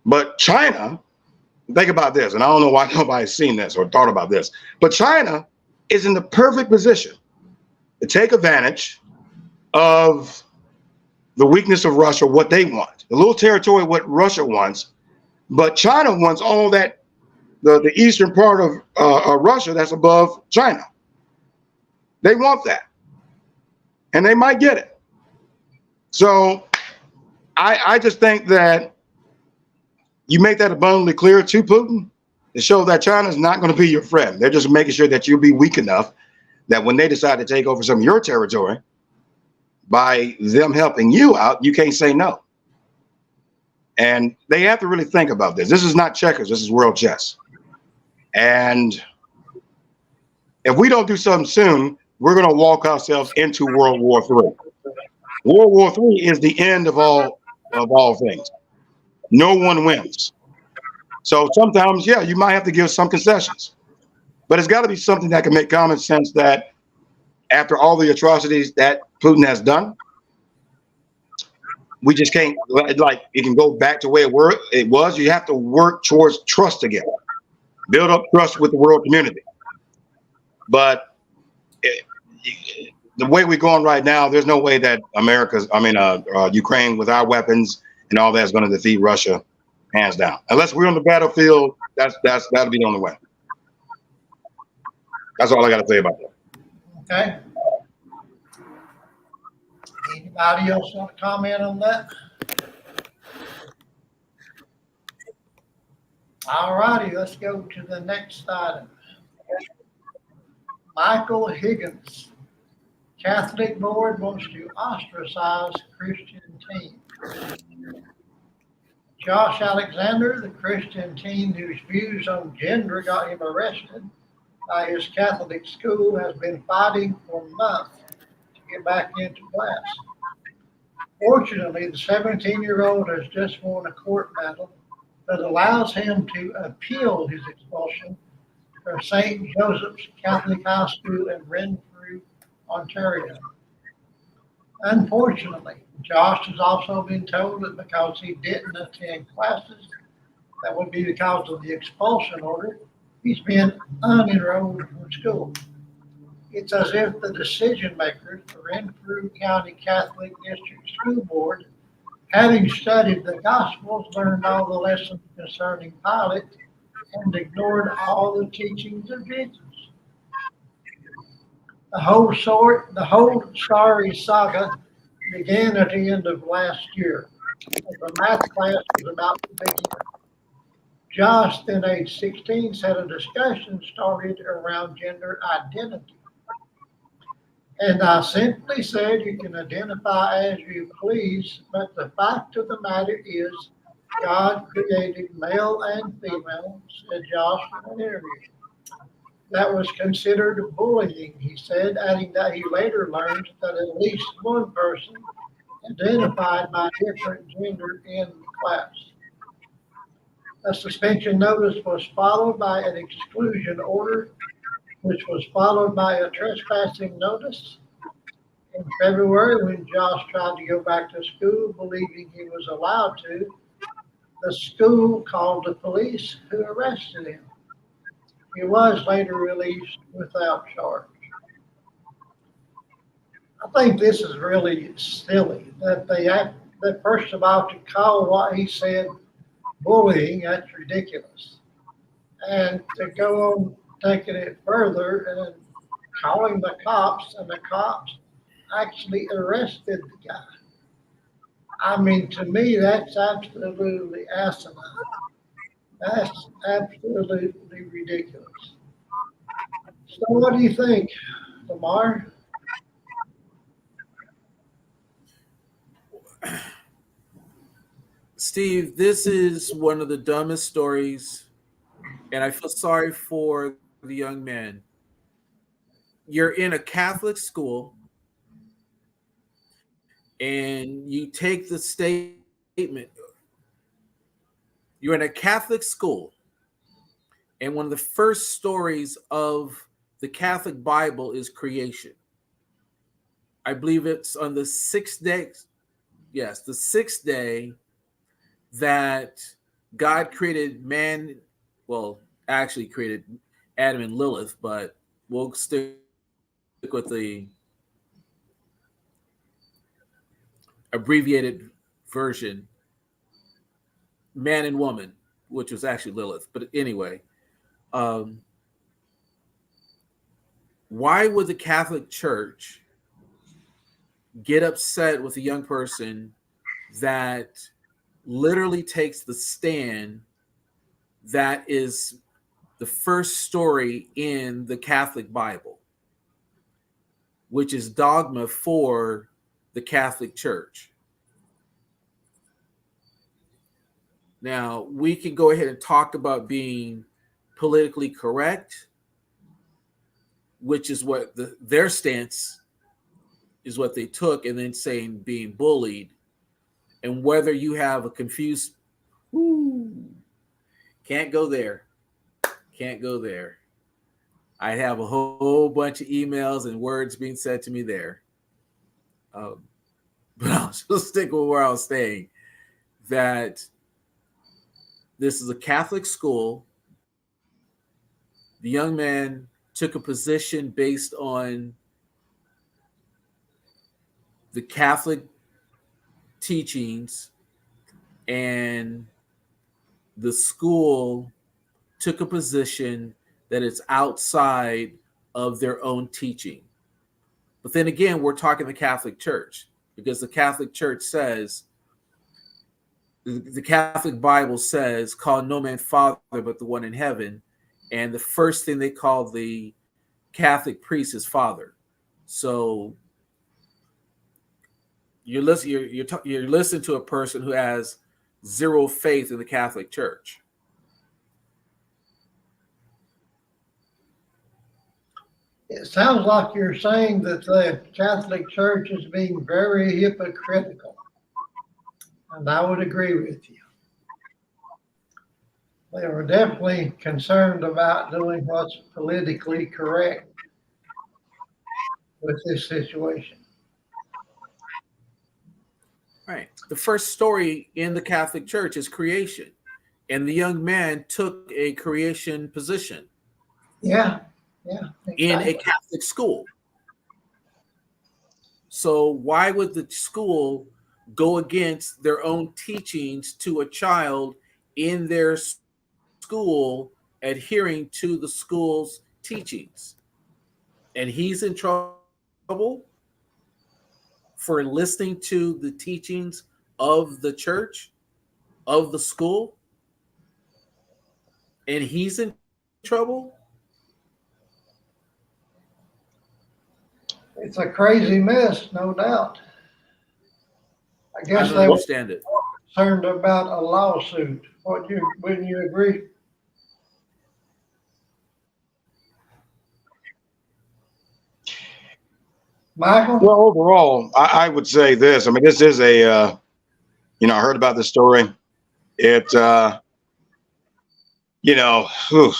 But China, think about this, and I don't know why nobody's seen this or thought about this, but China is in the perfect position to take advantage of the weakness of Russia, what they want, the little territory, what Russia wants, but China wants all that, the eastern part of Russia that's above China. They want that, and they might get it. So I just think that you make that abundantly clear to Putin to show that China is not going to be your friend. They're just making sure that you'll be weak enough that when they decide to take over some of your territory, by them helping you out, you can't say no. And they have to really think about this. This is not checkers. This is world chess. And if we don't do something soon, we're going to walk ourselves into World War III. World War III is the end of all things. No one wins. So sometimes, yeah, you might have to give some concessions, but it's got to be something that can make common sense that after all the atrocities that Putin has done, we just can't, like, it can go back to where it was. You have to work towards trust again, build up trust with the world community. But the way we're going right now, there's no way that Ukraine with our weapons and all that's going to defeat Russia, hands down. Unless we're on the battlefield, that'll be the only way. That's all I got to say about that. Okay. Anybody else want to comment on that? All righty, let's go to the next item. Michael Higgins, Catholic board wants to ostracize Christian team. Josh Alexander, the Christian teen whose views on gender got him arrested by his Catholic school, has been fighting for months to get back into class. Fortunately, the 17-year-old has just won a court battle that allows him to appeal his expulsion from St. Joseph's Catholic High School in Renfrew, Ontario. Unfortunately, Josh has also been told that because he didn't attend classes that would be the cause of the expulsion order, he's been unenrolled from school. It's as if the decision makers, the Renfrew County Catholic District School Board, having studied the Gospels, learned all the lessons concerning Pilate, and ignored all the teachings of Jesus. The whole sorry saga began at the end of last year, as the math class was about to begin. Josh, then age 16, said a discussion started around gender identity. And I simply said, you can identify as you please, but the fact of the matter is, God created male and female, said Josh in an interview. That was considered bullying, he said, adding that he later learned that at least one person identified by a different gender in the class. A suspension notice was followed by an exclusion order, which was followed by a trespassing notice. In February, when Josh tried to go back to school, believing he was allowed to, the school called the police, who arrested him. He was later released without charge. I think this is really silly that that first of all, to call what he said bullying, that's ridiculous. And to go on taking it further and calling the cops, and the cops actually arrested the guy. I mean, to me, that's absolutely asinine. That's absolutely ridiculous. So what do you think, Lamar? Steve, this is one of the dumbest stories, and I feel sorry for the young man. You're in a Catholic school, and you take the statement. You're in a Catholic school, and one of the first stories of the Catholic Bible is creation. I believe it's on the sixth day. Yes, the sixth day that God created man. Well, actually created Adam and Lilith, but we'll stick with the abbreviated version, man and woman, which was actually Lilith. But anyway, why would the Catholic Church get upset with a young person that literally takes the stand that is the first story in the Catholic Bible, which is dogma for the Catholic Church? Now, we can go ahead and talk about being politically correct, which is what their stance is, what they took, and then saying being bullied, and whether you have a confused, can't go there. Can't go there. I have a whole bunch of emails and words being said to me there. But I'll just stick with where I was saying, that this is a Catholic school. The young man took a position based on the Catholic teachings, and the school took a position that it's outside of their own teaching. But then again, we're talking the Catholic Church, because the Catholic Church says, the Catholic Bible says, call no man father but the one in heaven. And the first thing they call the Catholic priest is father. So you're listening to a person who has zero faith in the Catholic Church. It sounds like you're saying that the Catholic Church is being very hypocritical. And I would agree with you. They were definitely concerned about doing what's politically correct with this situation. Right. The first story in the Catholic Church is creation, and the young man took a creation position Yeah, in a exactly. Catholic school. So why would the school go against their own teachings to a child in their school adhering to the school's teachings? And he's in trouble for listening to the teachings of the church, of the school, and he's in trouble. It's a crazy mess, no doubt. I I guess don't they were understand it. concerned about a lawsuit. Wouldn't you agree? Michael? Well, overall, I would say this. I mean, this is a, I heard about this story. It, whew,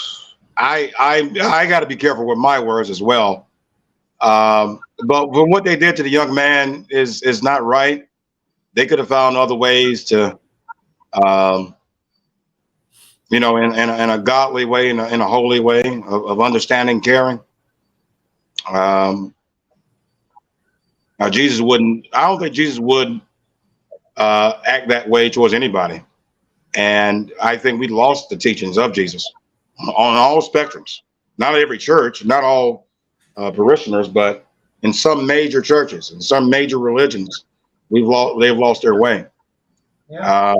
I got to be careful with my words as well. But what they did to the young man is not right. They could have found other ways to, in a godly way, in a holy way of understanding, caring. Now, Jesus wouldn't. I don't think Jesus would act that way towards anybody. And I think we lost the teachings of Jesus on all spectrums. Not every church, not all parishioners, but in some major churches, in some major religions, they've lost their way. Yeah.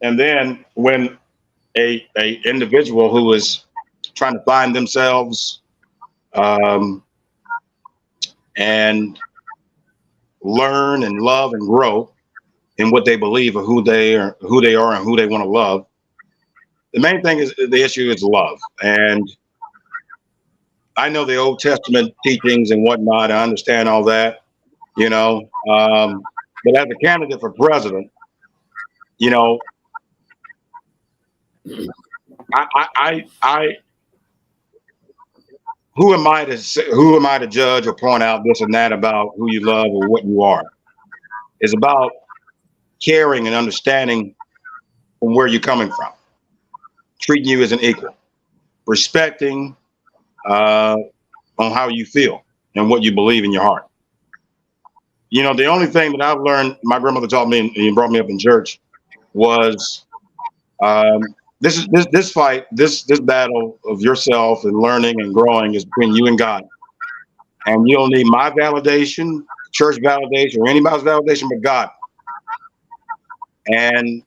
And then when a individual who is trying to find themselves and learn and love and grow in what they believe of who they are and who they want to love. The main thing is the issue is love. And I know the Old Testament teachings and whatnot. I understand all that, but as a candidate for president, I who am I to judge or point out this and that about who you love or what you are? It's about caring and understanding from where you're coming from, treating you as an equal, respecting on how you feel and what you believe in your heart. The only thing that I've learned, my grandmother taught me and brought me up in church, was this fight, this battle of yourself and learning and growing is between you and God. And you don't need my validation, church validation, or anybody's validation but God. And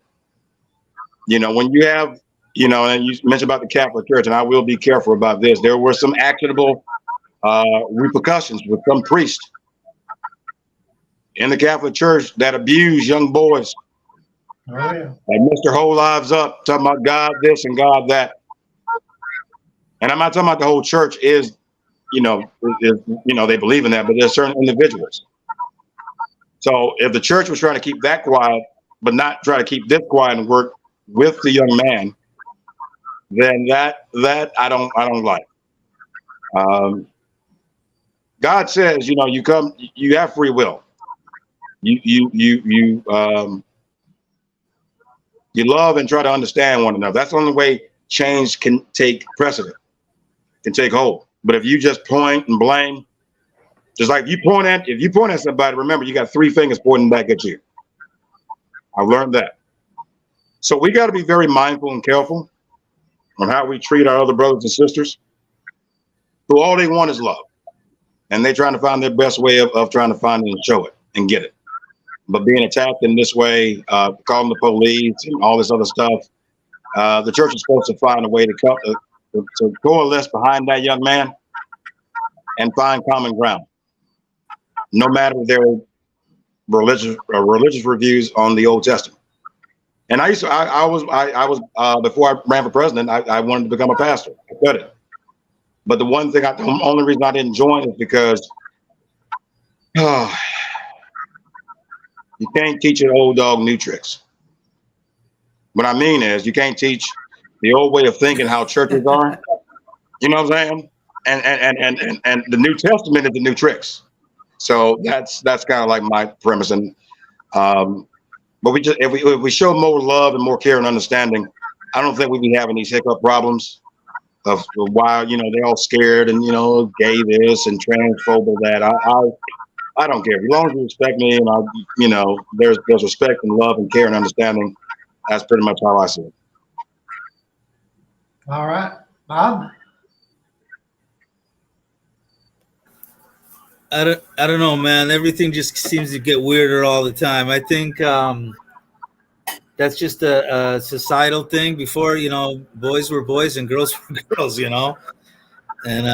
when you have, and you mentioned about the Catholic Church, and I will be careful about this. There were some actionable repercussions with some priest in the Catholic Church that abused young boys. Oh, yeah. And messed their whole lives up, talking about God this and God that. And I'm not talking about the whole church they believe in that, but there's certain individuals. So if the church was trying to keep that quiet, but not try to keep this quiet and work with the young man, then that I don't like. God says, you have free will. You love and try to understand one another. That's the only way change can take precedent, can take hold. But if you just point and blame, just like if you point at somebody, remember you got three fingers pointing back at you. I've learned that. So we got to be very mindful and careful on how we treat our other brothers and sisters who all they want is love. And they're trying to find their best way of trying to find it and show it and get it. But being attacked in this way, calling the police and all this other stuff, the church is supposed to find a way to coalesce behind that young man and find common ground, no matter their religious reviews on the Old Testament. And I was before I ran for president, I wanted to become a pastor. I said it. But the only reason I didn't join is because you can't teach an old dog new tricks. What I mean is you can't teach the old way of thinking how churches are. You know what I'm saying? And the New Testament is the new tricks. So that's kind of like my premise. And but we just if we show more love and more care and understanding, I don't think we'd be having these hiccup problems of why they're all scared and gay this and transphobe that. I don't care. As long as you respect me and there's respect and love and care and understanding. That's pretty much how I see it. All right, Bob. I don't know, man. Everything just seems to get weirder all the time. I think that's just a societal thing. Before, boys were boys and girls were girls, And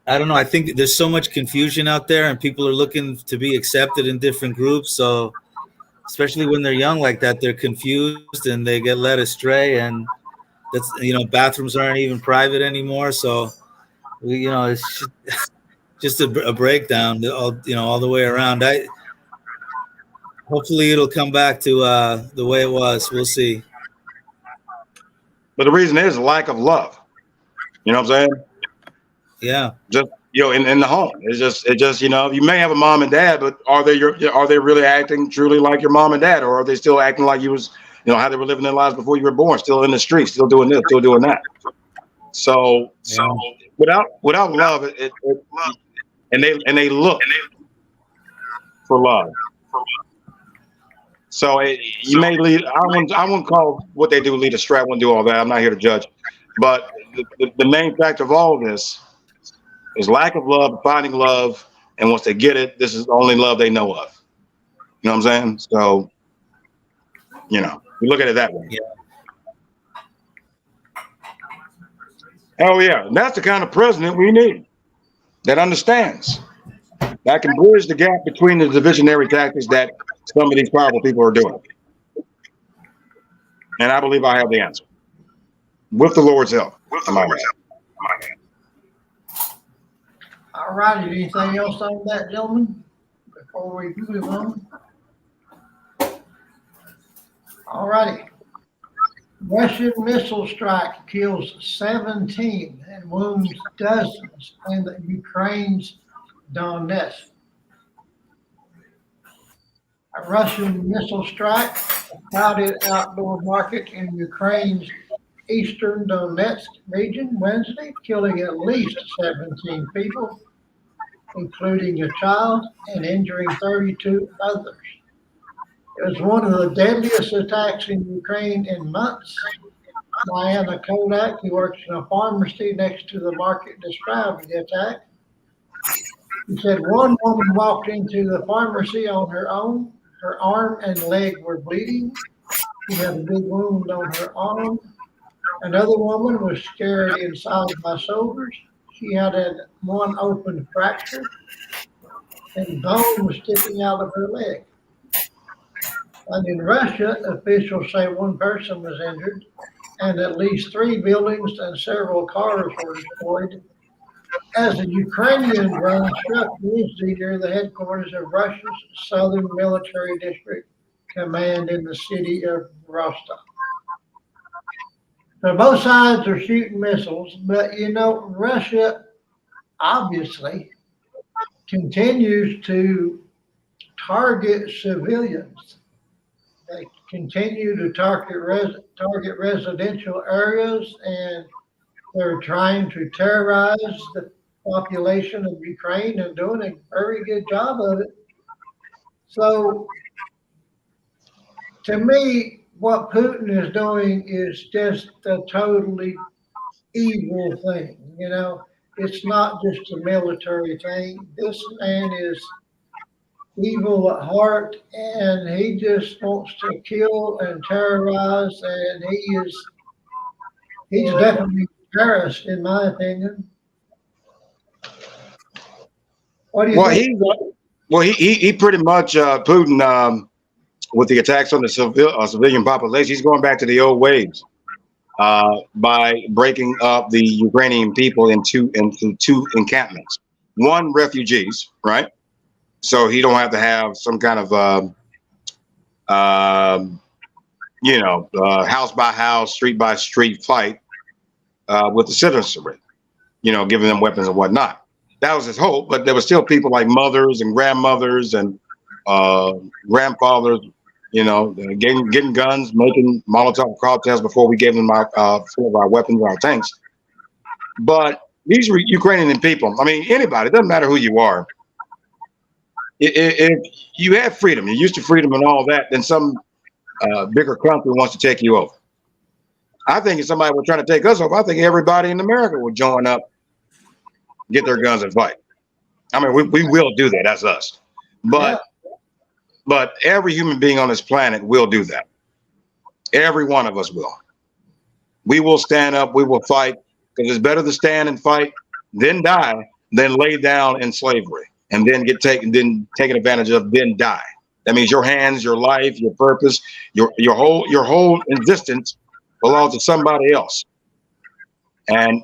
I don't know. I think there's so much confusion out there, and people are looking to be accepted in different groups. So, especially when they're young like that, they're confused and they get led astray. And that's bathrooms aren't even private anymore. So, it's just a breakdown all the way around. Hopefully it'll come back to the way it was. We'll see. But the reason is a lack of love. You know what I'm saying? Yeah. Just in the home. It's just you may have a mom and dad, but are they really acting truly like your mom and dad, or are they still acting like you was how they were living their lives before you were born, still in the streets, still doing this, still doing that. So without love, and they look for love. So you may lead. I wouldn't call what they do lead astray. I wouldn't do all that. I'm not here to judge. But the main factor of all of this is lack of love, finding love, and once they get it, this is the only love they know of. You know what I'm saying? So, you look at it that way. Yeah. Oh yeah, and that's the kind of president we need that understands, that can bridge the gap between the divisionary tactics that some of these powerful people are doing. And I believe I have the answer. With the Lord's help. All righty. Anything else on that, gentlemen, before we move on? All righty. Russian missile strike kills 17 and wounds dozens in the Ukraine's Donetsk. A Russian missile strike, a crowded outdoor market in Ukraine's eastern Donetsk region Wednesday, killing at least 17 people, including a child, and injuring 32 others. It was one of the deadliest attacks in Ukraine in months. Diana Kodak, who works in a pharmacy next to the market, described the attack. He said one woman walked into the pharmacy on her own. Her arm and leg were bleeding. She had a big wound on her arm. Another woman was scared inside my shoulders. She had one open fracture and bone was sticking out of her leg. And in Russia, officials say one person was injured and at least 3 buildings and several cars were destroyed as the Ukrainian drone struck Wednesday near the headquarters of Russia's Southern Military District Command in the city of Rostov. So both sides are shooting missiles, but Russia obviously continues to target civilians. They continue to target residential areas, and they're trying to terrorize the population of Ukraine and doing a very good job of it. So, to me, what Putin is doing is just a totally evil thing. It's not just a military thing. This man is evil at heart, and he just wants to kill and terrorize, and he's definitely a terrorist, in my opinion. What do you think? He pretty much Putin with the attacks on the civilian population. He's going back to the old ways by breaking up the Ukrainian people into 2 encampments. One, refugees, right? So he don't have to have some kind of house by house, street by street fight with the citizenry, giving them weapons and whatnot. That was his hope, but there were still people like mothers and grandmothers and grandfathers, getting guns, making Molotov cocktails before we gave them full of our weapons and our tanks. But these Ukrainian people, I mean, anybody, it doesn't matter who you are. If you have freedom, you're used to freedom and all that, then some bigger country wants to take you over. I think if somebody were trying to take us over, I think everybody in America would join up, get their guns and fight. I mean, we will do that. That's us. But every human being on this planet will do that. Every one of us will. We will stand up. We will fight, because it's better to stand and fight, then die, than lay down in slavery and then get taken advantage of, then die. That means your hands, your life, your purpose, your whole existence belongs to somebody else. And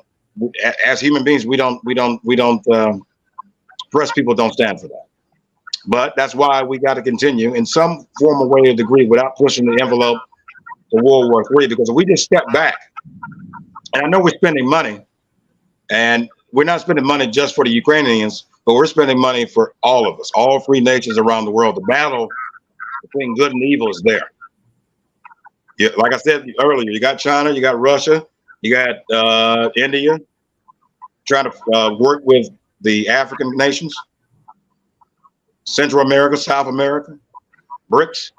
as human beings, we don't oppressed people don't stand for that. But that's why we got to continue in some form or way or degree without pushing the envelope to World War III. Because if we just step back, and I know we're spending money, and we're not spending money just for the Ukrainians, but we're spending money for all of us, all free nations around the world. The battle between good and evil is there. Like I said earlier, you got China, you got Russia, you got India trying to work with the African nations, Central America, South America, BRICS.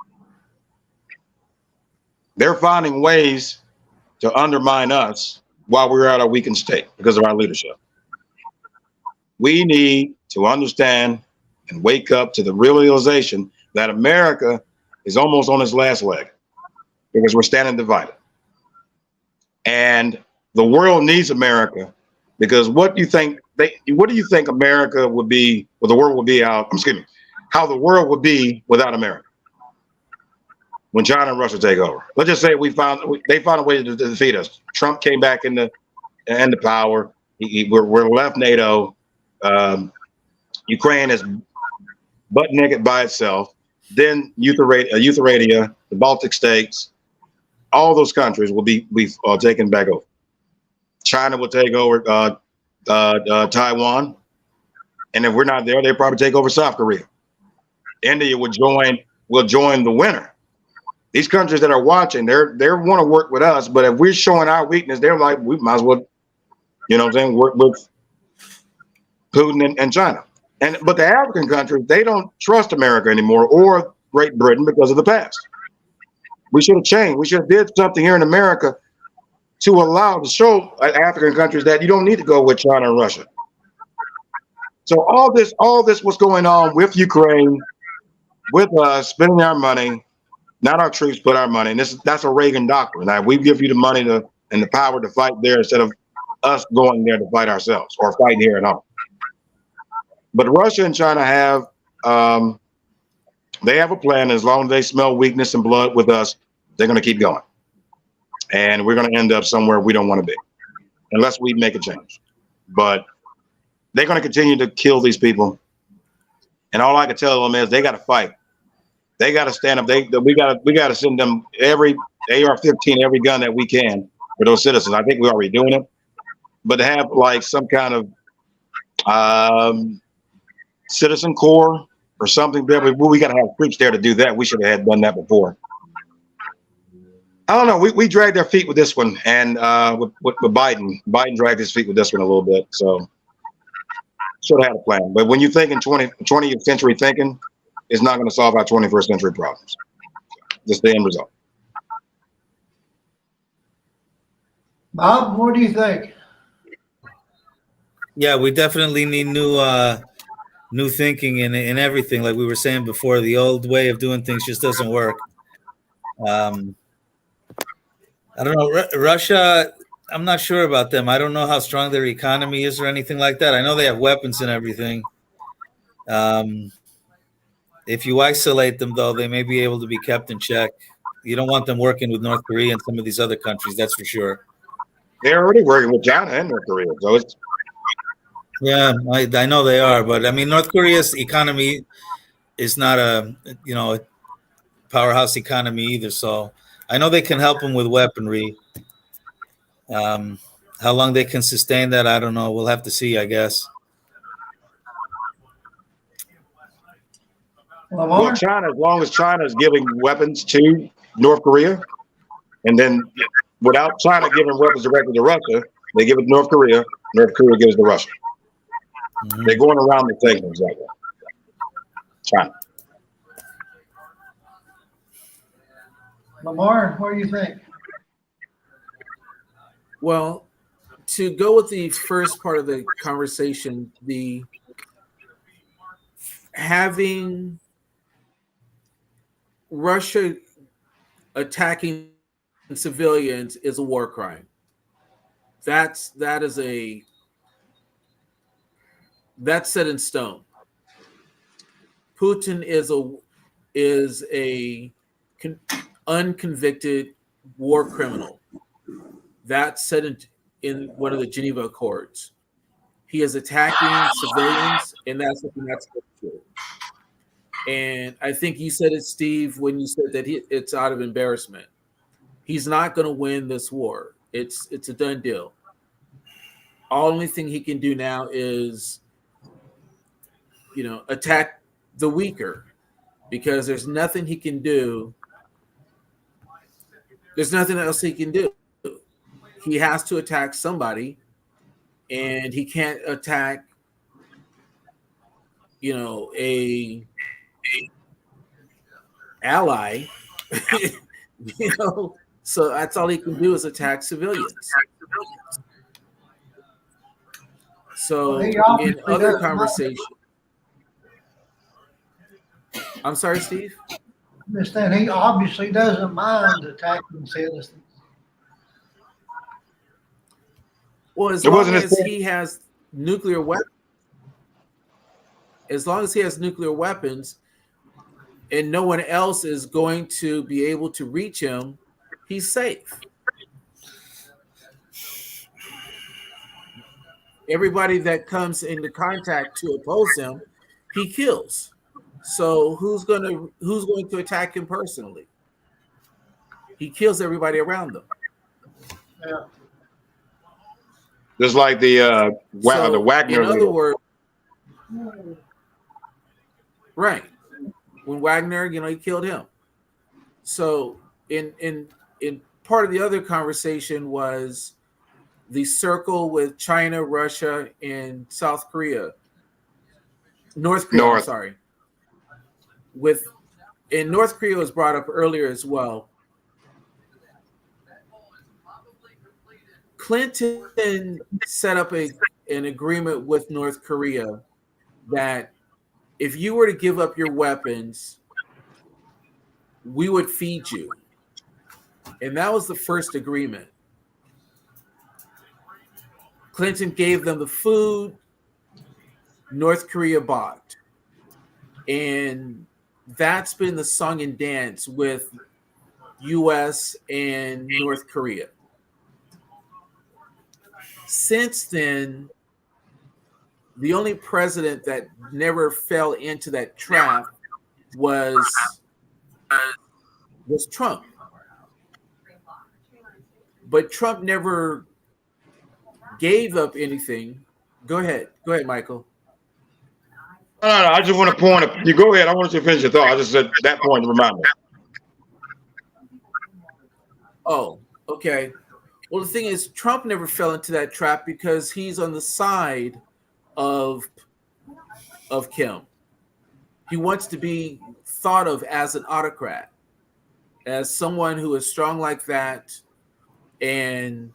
They're finding ways to undermine us while we're at our weakened state because of our leadership. We need to understand and wake up to the realization that America is almost on its last leg because we're standing divided. And the world needs America, because what do you think America would be, or the world would be out, how the world would be without America when China and Russia take over? Let's just say they found a way to defeat us. Trump came back into power. We're left NATO. Ukraine is butt naked by itself. Then Lithuania, the Baltic states, all those countries will be taken back over. China will take over Taiwan, and if we're not there, they'll probably take over South Korea. India will join the winner. These countries that are watching, they want to work with us, but if we're showing our weakness, they're like, we might as well, work with Putin and China. But the African countries, they don't trust America anymore or Great Britain because of the past. We should have changed. We should have did something here in America to show African countries that you don't need to go with China and Russia. So all this was going on with Ukraine, with us spending our money, not our troops, but our money. And that's a Reagan doctrine. Now, we give you the money and the power to fight there instead of us going there to fight ourselves or fight here at home. But Russia and China have they have a plan. As long as they smell weakness and blood with us, they're going to keep going. And we're going to end up somewhere we don't want to be unless we make a change. But they're going to continue to kill these people. And all I can tell them is they got to fight. They got to stand up. We got to send them every AR-15, every gun that we can for those citizens. I think we're already doing it. But to have like some kind of citizen corps or something there, we got to have troops there to do that. We should have done that before. I don't know. We dragged our feet with this one, and with Biden dragged his feet with this one a little bit. So should have had a plan. But when you think in 20th century thinking, it's not going to solve our 21st century problems. Just the end result. Bob, what do you think? Yeah, we definitely need new thinking in everything. Like we were saying before, the old way of doing things just doesn't work. I don't know. Russia, I'm not sure about them. I don't know how strong their economy is or anything like that. I know they have weapons and everything. If you isolate them, though, they may be able to be kept in check. You don't want them working with North Korea and some of these other countries, that's for sure. They're already working with China and North Korea. So it's... Yeah, I know they are. But, I mean, North Korea's economy is not a powerhouse economy either. So I know they can help them with weaponry. How long they can sustain that, I don't know. We'll have to see, I guess. Well, Lamar? China, as long as China is giving weapons to North Korea, and then without China giving weapons directly to Russia, they give it to North Korea gives it to Russia. Mhm. They're going around the thing exactly. China. Lamar, what do you think? Well, to go with the first part of the conversation, the having Russia attacking civilians is a war crime. That's set in stone. Putin is a unconvicted war criminal. That's set in one of the Geneva Accords. He is attacking civilians, and that's something that's true. And I think you said it, Steve, when you said that it's out of embarrassment. He's not going to win this war. It's a done deal. Only thing he can do now is, attack the weaker, because there's nothing he can do. There's nothing else he can do. He has to attack somebody, and he can't attack, a ally. So that's all he can do is attack civilians. So Well, he in obviously other doesn't conversations, I'm sorry, Steve. Understand, he obviously doesn't mind attacking citizens. Well, as It long wasn't his as fault. he has nuclear weapons, and no one else is going to be able to reach him, he's safe. Everybody that comes into contact to oppose him, he kills. So who's going to attack him personally? He kills everybody around them. Yeah. Just like the So, Wagner. in other words, right, when Wagner, he killed him. So in part of the other conversation was the circle with China, Russia, and North Korea. I'm sorry. And North Korea was brought up earlier as well. Clinton set up an agreement with North Korea that if you were to give up your weapons, we would feed you. And that was the first agreement. Clinton gave them the food, North Korea bought. And that's been the song and dance with US and North Korea. Since then, the only president that never fell into that trap was Trump. But Trump never gave up anything. Go ahead, Michael. No, I just want to point. You go ahead. I want you to finish your thought. I just said that point to remind me. Oh, okay. Well, the thing is, Trump never fell into that trap because he's on the side of Kim. He wants to be thought of as an autocrat, as someone who is strong like that. And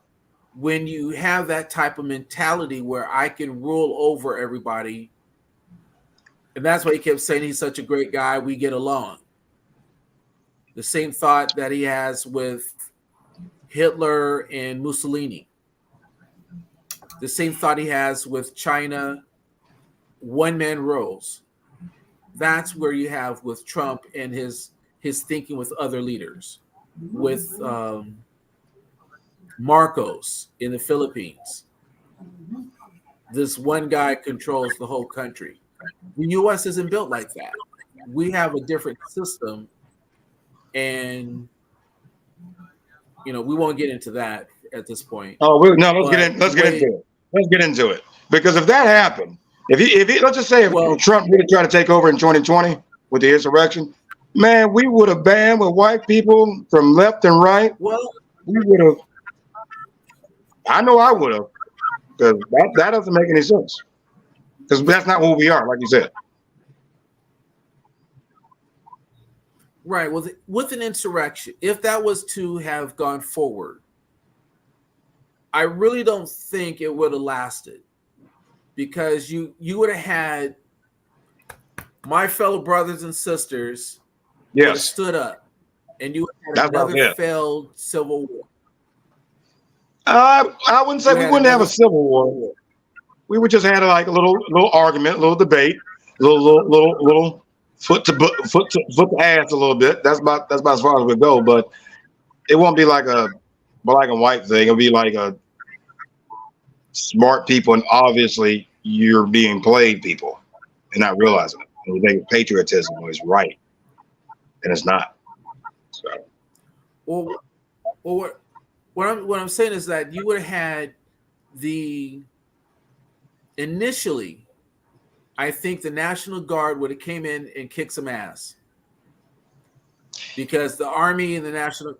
when you have that type of mentality where I can rule over everybody, and that's why he kept saying he's such a great guy, we get along. The same thought that he has with Hitler and Mussolini. The same thought he has with China, one-man rules. That's where you have with Trump and his thinking with other leaders, with Marcos in the Philippines. This one guy controls the whole country. The U.S. isn't built like that. We have a different system, and we won't get into that at this point. Oh, no, let's get But into it. Let's get into it. Because if that happened, if he let's just say if Trump really tried to take over in 2020 with the insurrection, man, we would have banned with white people from left and right. Well, We would have. I know I would have, because that doesn't make any sense. Because that's not who we are, like you said. right. Well, with an insurrection, if that was to have gone forward, I really don't think it would have lasted, because you would have had my fellow brothers and sisters would have Yes. stood up, and you had That's about another it. failed civil war. I wouldn't say We we had wouldn't have a another- civil war. We would just had like a little argument, a little debate, little foot to ass a little bit. That's about as far as we go. But it won't be like a black and white thing. It'll be like a smart people, and obviously you're being played people and not realizing it. And you think patriotism is right, and it's not. So Well, what I'm saying is that you would have had initially, I think the National Guard would have came in and kicked some ass, because the Army and the National,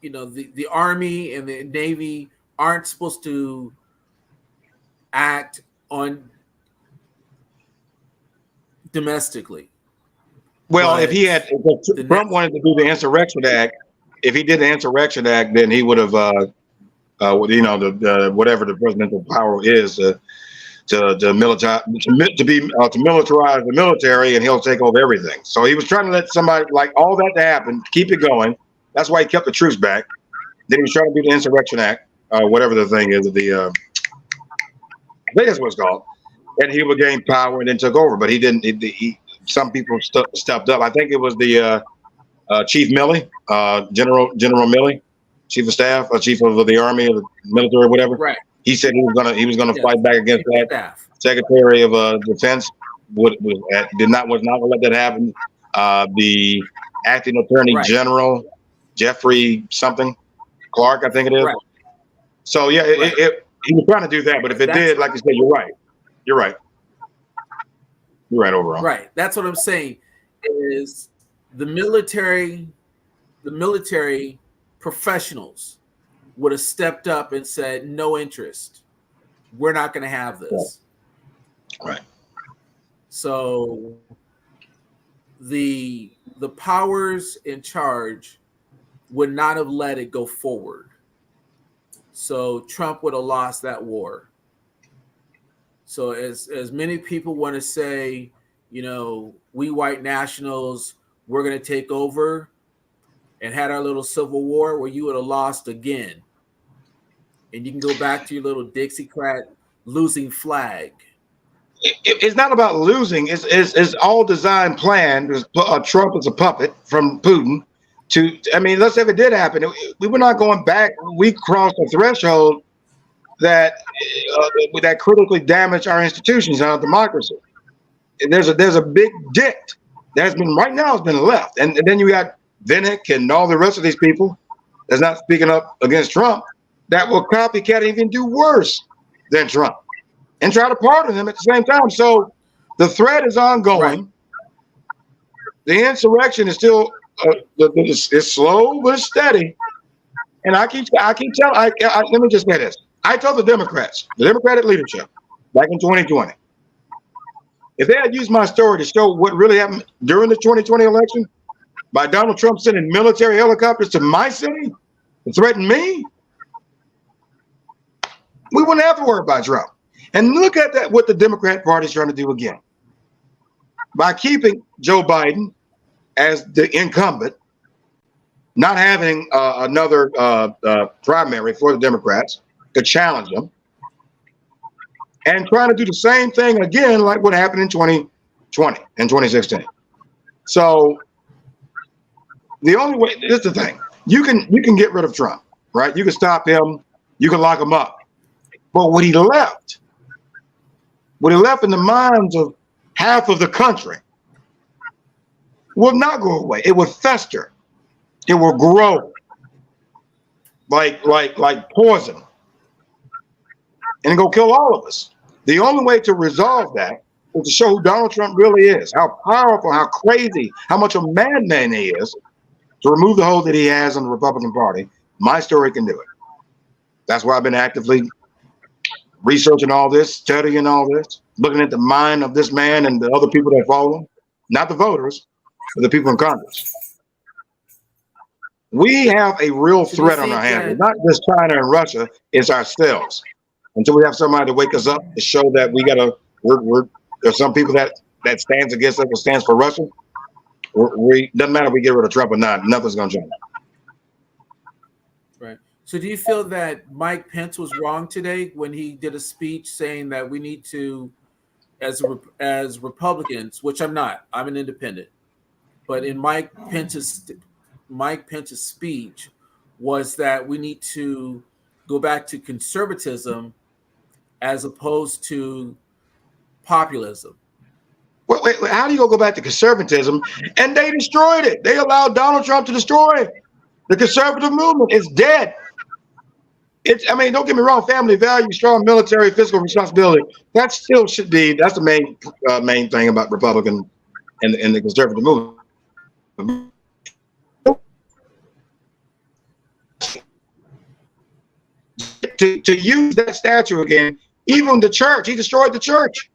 the Army and the Navy aren't supposed to act on domestically. well, But if Trump wanted to do the Insurrection Act, if he did the Insurrection Act, then he would have, the whatever the presidential power is, to militarize the military, and he'll take over everything. So he was trying to let somebody like all that to happen, keep it going. That's why he kept the troops back. Then he was trying to do the Insurrection Act, whatever the thing is, I think that's what it's called. And he would gain power and then took over, but he didn't. Some people stepped up. I think it was the Chief Milley, General Milley, Chief of Staff, Chief of the Army or the military, whatever. Right. He said he was gonna fight back against that. Staff. Secretary of Defense was not gonna let that happen. The acting Attorney Right. General Jeffrey something Clark, I think it is. Right. So yeah, Right. he was trying to do that, but if it did, like you said, you're right. You're right overall. Right. That's what I'm saying. Is the military professionals would have stepped up and said, no interest. We're not going to have this. Right. So the powers in charge would not have let it go forward. So Trump would have lost that war. So as many people want to say, we white nationals, we're going to take over and had our little civil war, where you would have lost again. And you can go back to your little Dixiecrat losing flag. It's not about losing. It's all designed, planned. Trump is a puppet from Putin. Let's say if it did happen, we were not going back. We crossed a threshold that critically damaged our institutions and our democracy. There's a big dent that has been right now has been left, and then you got Vinnick and all the rest of these people that's not speaking up against Trump that will copycat and even do worse than Trump and try to pardon him at the same time. So the threat is ongoing. Right. The insurrection is still it's slow but it's steady. And I keep telling. Let me just say this. I told the Democratic leadership back in 2020, if they had used my story to show what really happened during the 2020 election by Donald Trump sending military helicopters to my city to threaten me, we wouldn't have to worry about Trump. And look at that, what the Democrat Party is trying to do again. By keeping Joe Biden as the incumbent, not having another primary for the Democrats to challenge them, and trying to do the same thing again like what happened in 2020 and 2016. So the only way, this is the thing, you can get rid of Trump, right? You can stop him, you can lock him up. But what he left in the minds of half of the country will not go away. It will fester. It will grow. like poison, and go kill all of us. The only way to resolve that is to show who Donald Trump really is, how powerful, how crazy, how much a madman he is, to remove the hold that he has on the Republican Party. My story can do it. That's why I've been actively researching all this, studying all this, looking at the mind of this man and the other people that follow him, not the voters, but the people in Congress. We have a real threat on our hands. It's not just China and Russia, it's ourselves. Until we have somebody to wake us up to show that there's some people that stands against us or stands for Russia. Doesn't matter if we get rid of Trump or not, nothing's going to change. Right. So do you feel that Mike Pence was wrong today when he did a speech saying that we need to, as Republicans, which I'm not, I'm an independent, but in Mike Pence's speech was that we need to go back to conservatism as opposed to populism. Wait, how do you go back to conservatism? And they destroyed it. They allowed Donald Trump to destroy it. The conservative movement is dead. Don't get me wrong, family values, strong military, fiscal responsibility. That still should be, that's the main thing about Republican and the conservative movement. To use that statue again, even the church, he destroyed the church.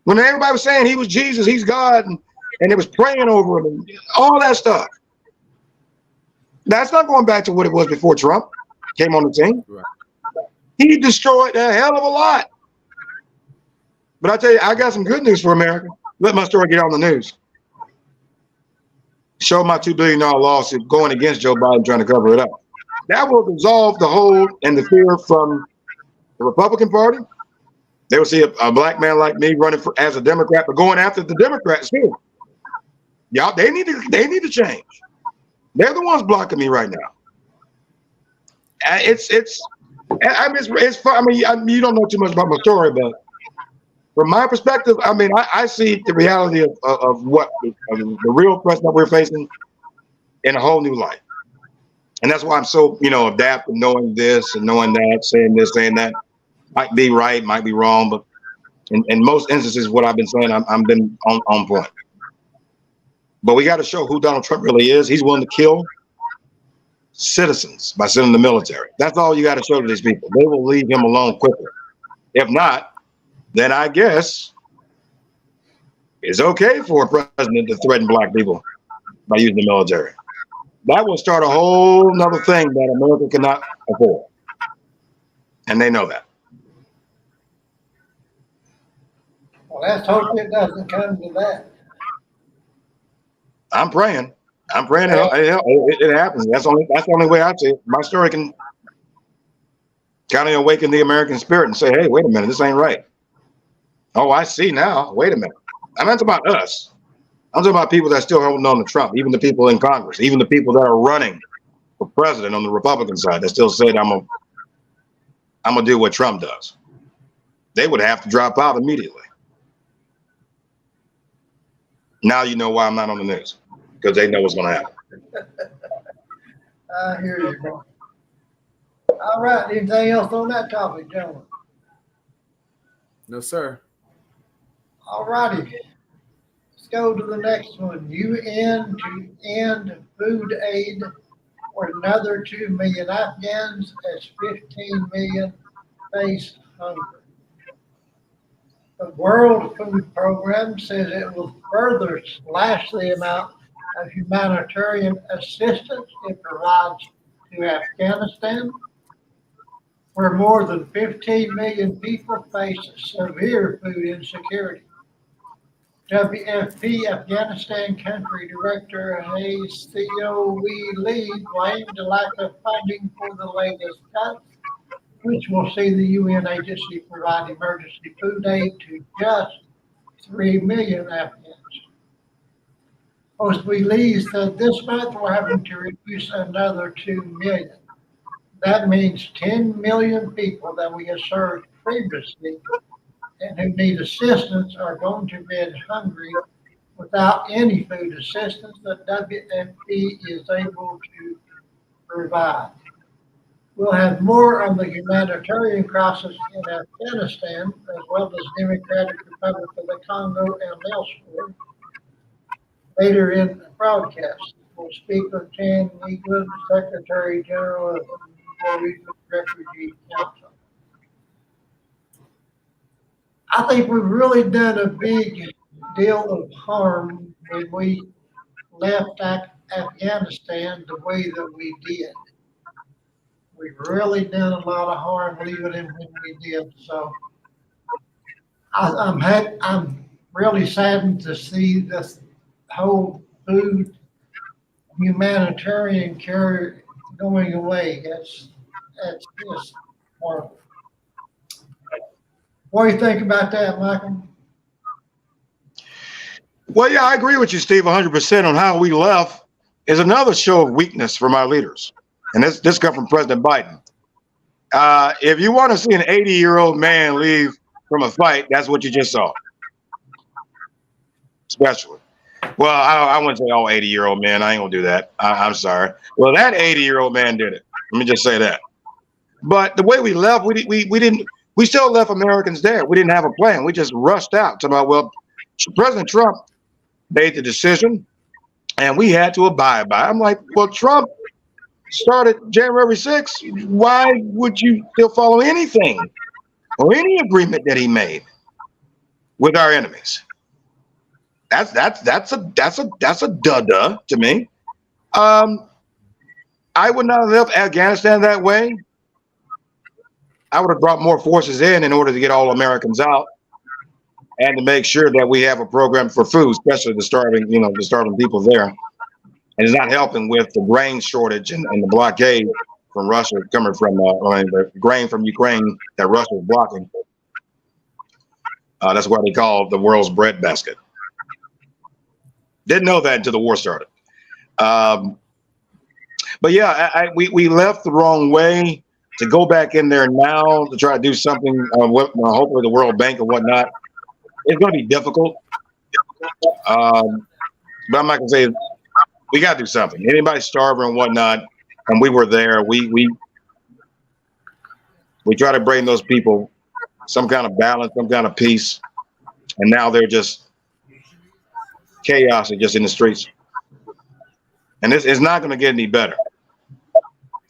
When everybody was saying he was Jesus, he's God, and it was praying over him and all that stuff. That's not going back to what it was before Trump came on the scene. Right. He destroyed a hell of a lot. But I tell you, I got some good news for America. Let my story get on the news. Show my $2 billion lawsuit going against Joe Biden trying to cover it up. That will dissolve the hold and the fear from the Republican Party. They will see a black man like me running as a Democrat, but going after the Democrats too. Y'all, they need to change. They're the ones blocking me right now. It's fun. You don't know too much about my story, but from my perspective, I see the reality of the real threats that we're facing in a whole new light. And that's why I'm so, adept in knowing this and knowing that, saying this, saying that. Might be right, might be wrong, but in most instances, what I've been saying, I'm been on point. But we got to show who Donald Trump really is. He's willing to kill citizens by sending the military. That's all you got to show to these people. They will leave him alone quicker. If not, then I guess it's okay for a president to threaten black people by using the military. That will start a whole nother thing that America cannot afford. And they know that. Well, let's hope it doesn't come to that. I'm praying. It happens. That's the only way I see it. My story can kind of awaken the American spirit and say, hey, wait a minute, this ain't right. Oh, I see now. Wait a minute. I'm not talking about us. I'm talking about people that still holding on to Trump, even the people in Congress, even the people that are running for president on the Republican side that still said, I'm gonna do what Trump does. They would have to drop out immediately. Now you know why I'm not on the news, because they know what's going to happen. I hear you, bro. All right. Anything else on that topic, gentlemen? No, sir. All righty. Let's go to the next one. UN to end food aid for another 2 million Afghans as 15 million face hunger. The World Food Program says it will further slash the amount of humanitarian assistance it provides to Afghanistan, where more than 15 million people face severe food insecurity. WFP Afghanistan Country Director Hayes Theo Wee Lee blamed the lack of funding for the latest cuts, which will see the UN agency provide emergency food aid to just 3 million Afghans. Host Lee said this month we're having to reduce another 2 million. That means 10 million people that we have served previously and who need assistance are going to bed hungry without any food assistance that WFP is able to provide. We'll have more on the humanitarian crisis in Afghanistan, as well as Democratic Republic of the Congo and elsewhere, later in the broadcast. We'll speak with Jan Eaglin, Secretary General of the Norwegian Refugee Council. I think we've really done a big deal of harm when we left Afghanistan the way that we did. We've really done a lot of harm leaving him when we did. So I'm really saddened to see this whole food humanitarian care going away. That's just horrible. What do you think about that, Michael? Well, yeah, I agree with you, Steve, 100% on how we left is another show of weakness from our leaders. And this comes from President Biden. If you want to see an 80-year-old man leave from a fight, that's what you just saw. Especially. Well, I wouldn't say all 80-year-old men. I ain't gonna do that. I'm sorry. Well, that 80-year-old man did it. Let me just say that. But the way we left, we still left Americans there. We didn't have a plan. We just rushed out. Well, President Trump made the decision, and we had to abide by it. I'm like, well, Trump started January 6th. Why would you still follow anything or any agreement that he made with our enemies? That's a duh to me. I would not have left Afghanistan that way. I would have brought more forces in order to get all Americans out and to make sure that we have a program for food, especially the starving people there. And it's not helping with the grain shortage and the blockade from Russia coming from the grain from Ukraine that Russia is blocking. That's what they call the world's breadbasket. Didn't know that until the war started. But yeah, we left the wrong way. To go back in there now to try to do something, hopefully the World Bank or whatnot, it's going to be difficult. But I'm not going to say we got to do something. Anybody starving and whatnot, and we were there. We try to bring those people some kind of balance, some kind of peace, and now they're just chaos and just in the streets. And this is not going to get any better.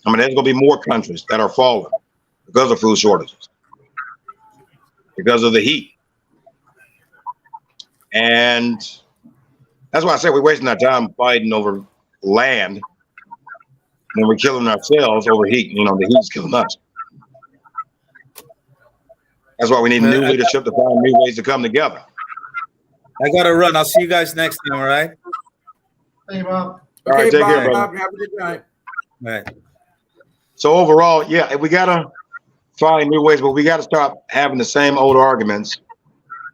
I mean, there's going to be more countries that are falling because of food shortages, because of the heat. And that's why I say we're wasting our time fighting over land when we're killing ourselves over heat. The heat's killing us. That's why we need new leadership to find new ways to come together. I got to run. I'll see you guys next time, all right? Hey, Bob. All right, take care, brother. Bob, have a good night. All right. So overall, yeah, we got to find new ways, but we got to stop having the same old arguments,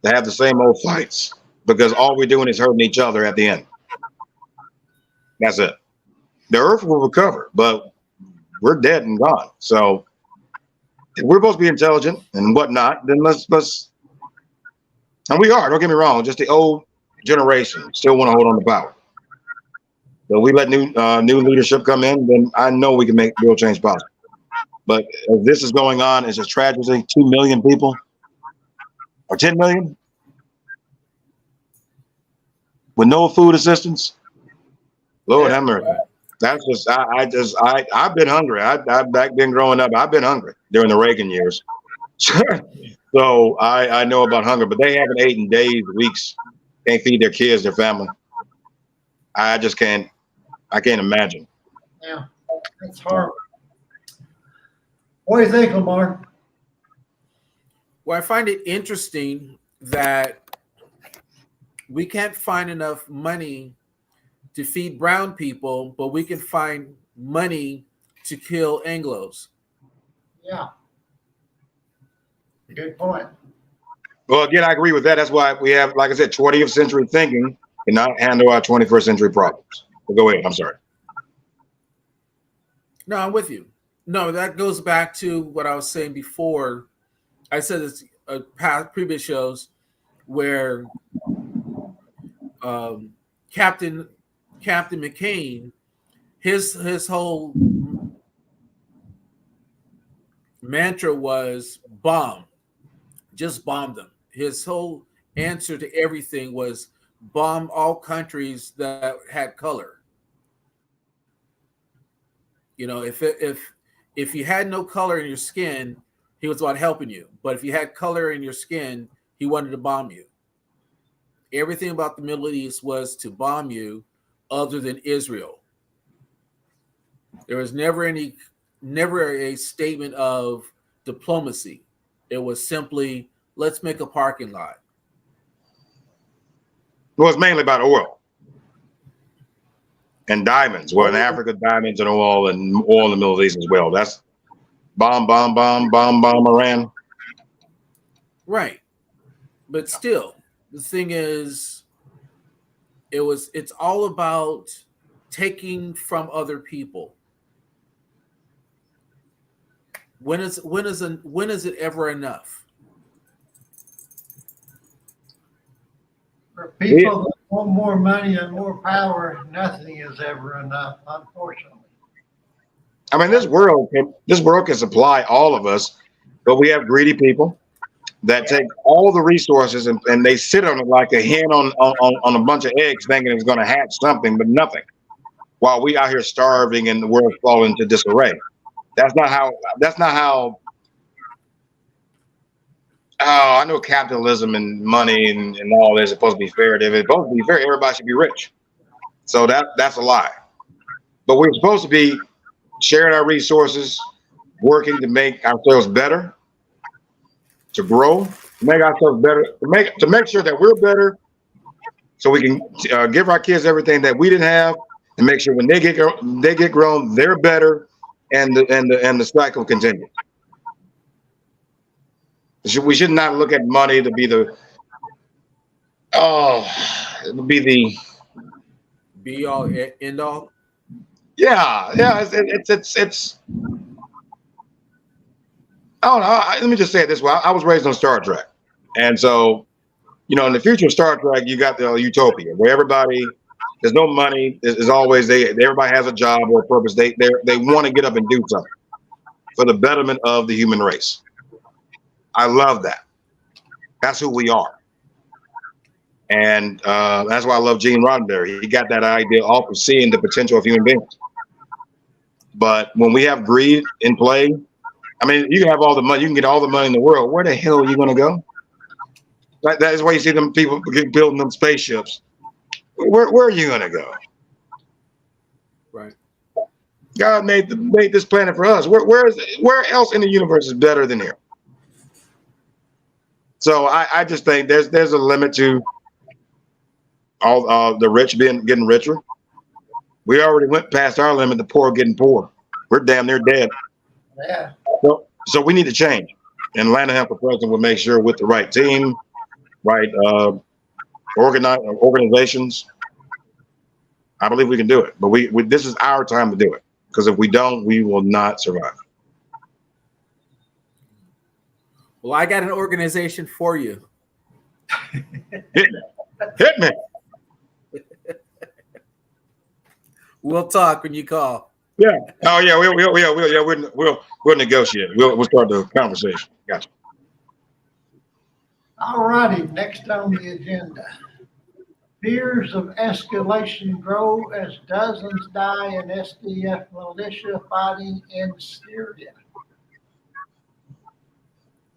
to have the same old fights, because all we're doing is hurting each other at the end. That's it. The earth will recover, but we're dead and gone. So if we're supposed to be intelligent and whatnot, then let's, and we are, don't get me wrong, just the old generation still want to hold on to power. But we let new leadership come in, then I know we can make real change possible. But if this is going on, it's a tragedy. 2 million people or 10 million with no food assistance. Lord have mercy. That's just I've been hungry. I back then growing up, I've been hungry during the Reagan years. So I know about hunger, but they haven't eaten days, weeks, can't feed their kids, their family. I just can't. I can't imagine. Yeah, it's horrible. What do you think, Lamar? Well, I find it interesting that we can't find enough money to feed brown people, but we can find money to kill Anglos. Yeah. Good point. Well, again, I agree with that. That's why we have, like I said, 20th century thinking and not handle our 21st century problems. But go ahead. I'm sorry. No, I'm with you. No, that goes back to what I was saying before. I said this previous shows where Captain McCain, his whole mantra was bomb, just bomb them. His whole answer to everything was bomb all countries that had color. You know, if you had no color in your skin, he was about helping you. But if you had color in your skin, he wanted to bomb you. Everything about the Middle East was to bomb you, other than Israel. There was never a statement of diplomacy. It was simply, let's make a parking lot. Well, it's mainly about oil and diamonds. Well, in Africa, diamonds and oil in the Middle East as well. That's bomb, bomb, bomb, bomb, bomb, Iran. Right. But still, the thing is, it's all about taking from other people. When is it ever enough? For people that want more money and more power, nothing is ever enough, unfortunately. I mean, this world can supply all of us, but we have greedy people that take all the resources and they sit on it like a hen on a bunch of eggs, thinking it's going to hatch something, but nothing. While we out here starving and the world falling into disarray. That's not how. Oh, I know capitalism and money and all this is supposed to be fair. If it's supposed to be fair, everybody should be rich. So that's a lie. But we're supposed to be sharing our resources, working to make ourselves better, to grow, to make ourselves better, to make sure that we're better, so we can give our kids everything that we didn't have, and make sure when they get grown, they're better, and the cycle continues. We should not look at money to be the be all end all. Yeah. It's I don't know. Let me just say it this way. I was raised on Star Trek, and so in the future of Star Trek, you got the utopia where there's no money. There's always everybody has a job or a purpose. They want to get up and do something for the betterment of the human race. I love that. That's who we are. And that's why I love Gene Roddenberry. He got that idea off of seeing the potential of human beings. But when we have greed in play, I mean, you can have all the money, you can get all the money in the world. Where the hell are you going to go? That is why you see them people building them spaceships. Where are you going to go? Right. God made this planet for us. Where else in the universe is better than here? So I just think there's a limit to all the rich getting richer. We already went past our limit. The poor getting poor. We're damn near dead. Yeah. So we need to change. And Atlanta Health President will make sure with the right team, right organizations. I believe we can do it. But this is our time to do it. Because if we don't, we will not survive. Well, I got an organization for you. Hit me. We'll talk when you call. Yeah. Oh yeah. We'll negotiate. We'll start the conversation. Gotcha. All righty, next on the agenda. Fears of escalation grow as dozens die in SDF militia fighting in Syria.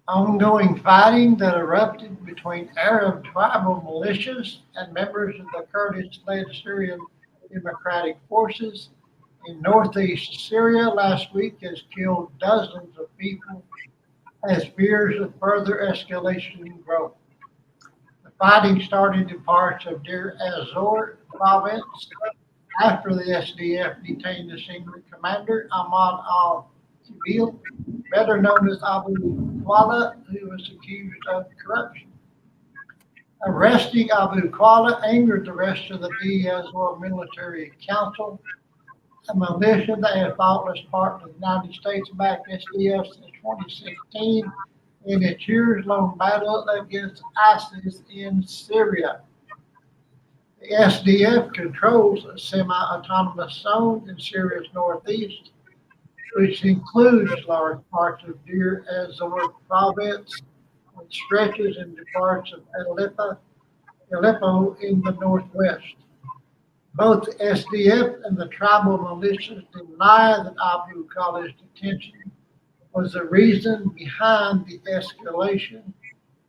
Ongoing fighting that erupted between Arab tribal militias and members of the Kurdish-led Syrian Democratic Forces in northeast Syria last week has killed dozens of people as fears of further escalation grow. The fighting started in parts of Deir ez-Zor province after the SDF detained the senior commander Ahmad al-Jibil, better known as Abu Khawla, who was accused of corruption. Arresting Abu Khawla angered the rest of the Deir ez-Zor military council, a militia that had fought as part of the United States-backed SDF since 2016 in its years-long battle against ISIS in Syria. The SDF controls a semi-autonomous zone in Syria's northeast, which includes large parts of Deir ez-Zor province and stretches into parts of Aleppo in the northwest. Both SDF and the tribal militias deny that Abu Khalid's detention was the reason behind the escalation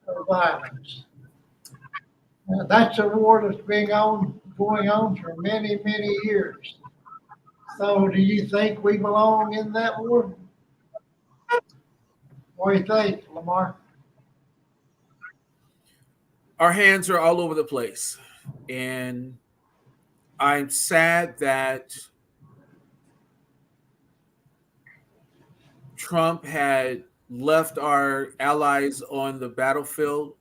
of violence. Now, that's a war that's been going on for many, many years. So do you think we belong in that war? What do you think, Lamar? Our hands are all over the place. And I'm sad that Trump had left our allies on the battlefield.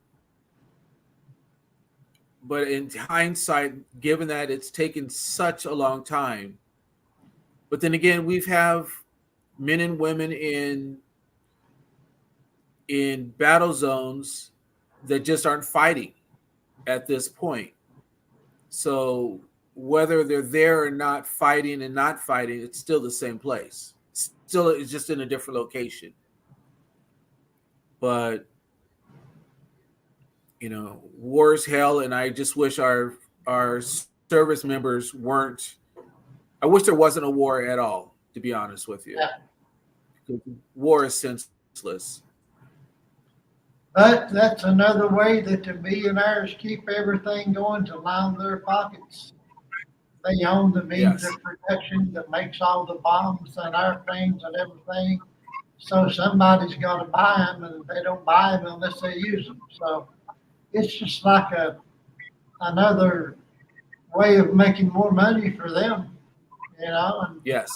But in hindsight, given that it's taken such a long time, but then again, we have men and women in battle zones that just aren't fighting at this point. So whether they're there or not, fighting and not fighting, it's still the same place. Still, it's just in a different location. But war is hell, and I just wish our service members weren't. I wish there wasn't a war at all, to be honest with you. Yeah. War is senseless. But that's another way that the billionaires keep everything going to line their pockets. They own the means Yes. of protection that makes all the bombs and airplanes and everything. So somebody's got to buy them, and they don't buy them unless they use them. So it's just like another way of making more money for them, and Yes.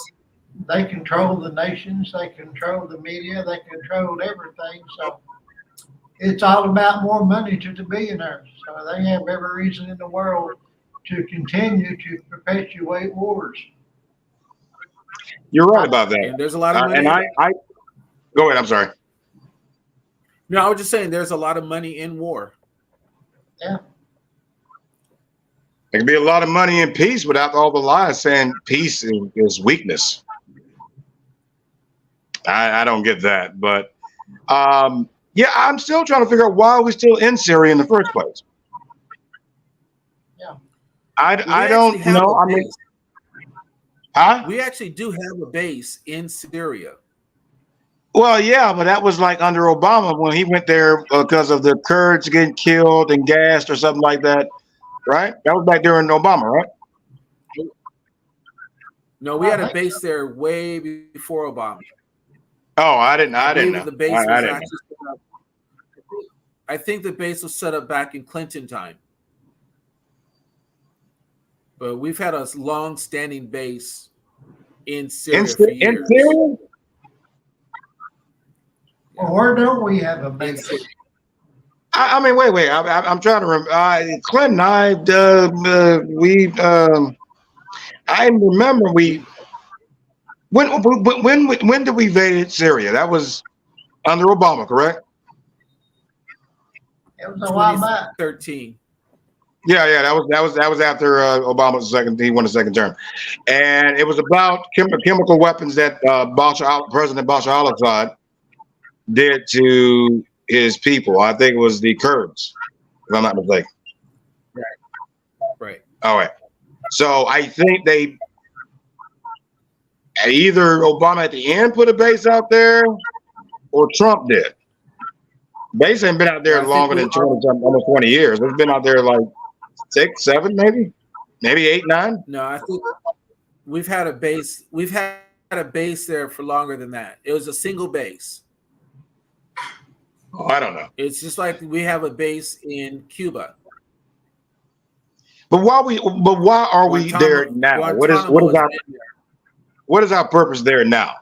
they control the nations, they control the media, they control everything. So it's all about more money to the billionaires. So they have every reason in the world to continue to perpetuate wars. You're right about that. And there's a lot of money. And I go ahead. I'm sorry. No, I was just saying there's a lot of money in war. Yeah. There can be a lot of money in peace without all the lies saying peace is weakness. I don't get that, but yeah, I'm still trying to figure out why we're still in Syria in the first place. Yeah. I don't know. I mean, huh? We actually do have a base in Syria. Well, yeah, but that was like under Obama when he went there because of the Kurds getting killed and gassed or something like that, right? That was back during Obama, right? No, we had a base there way before Obama. Oh, I didn't know. The base I was didn't actually set up. I think the base was set up back in Clinton time. But we've had a long-standing base in Syria for years. In Syria? Well, where don't we have a base? I mean, wait. I'm trying to remember. Clinton, I remember when did we invade Syria? That was under Obama, correct? It was a while back. 2013. Yeah, that was after Obama's he won the second term, and it was about chemical weapons that President Bashar al-Assad did to his people. I think it was the Kurds, if I'm not mistaken. Right. All right. So I think they either Obama at the end put a base out there, or Trump did. Base ain't been out there longer than almost 20 years. It's been out there like 6, 7, maybe 8, 9. No, I think we've had a base. We've had a base there for longer than that. It was a single base. Oh, I don't know. It's just like we have a base in Cuba. But why are we there now? What is our purpose there now?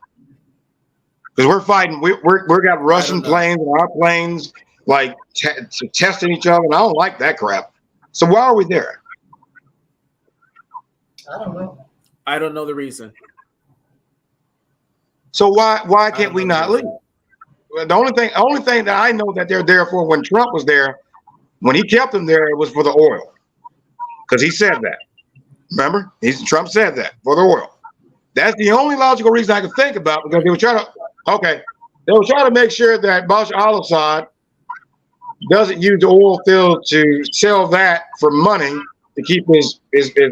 Because we're fighting. We got Russian planes and our planes like testing each other, and I don't like that crap. So why are we there? I don't know. I don't know the reason. So why can't we not leave? The only thing that I know that they're there for, when Trump was there, when he kept them there, it was for the oil, because he said that. Remember, Trump said that, for the oil. That's the only logical reason I can think about, because they were trying to make sure that Bashar al-Assad doesn't use the oil field to sell that for money to keep his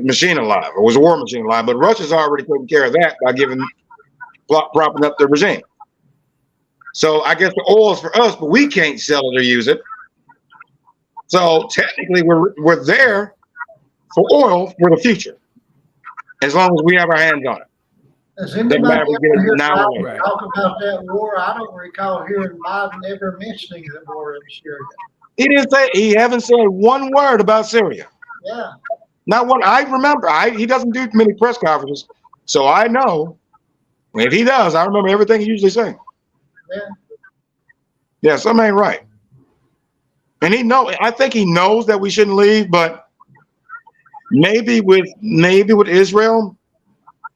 machine alive, or his war machine alive. But Russia's already taken care of that by propping up the regime. So I guess the oil is for us, but we can't sell it or use it. So technically, we're there for oil for the future, as long as we have our hands on it. Does Doesn't anybody matter if we get it ever now or hear later. Biden talk about that war? I don't recall hearing Biden ever mentioning the war in Syria. He haven't said one word about Syria. Yeah. Not one. I remember. He doesn't do many press conferences, so I know if he does, I remember everything he usually says. Yeah. Yeah, something ain't right. And I think he knows that we shouldn't leave, but maybe with Israel,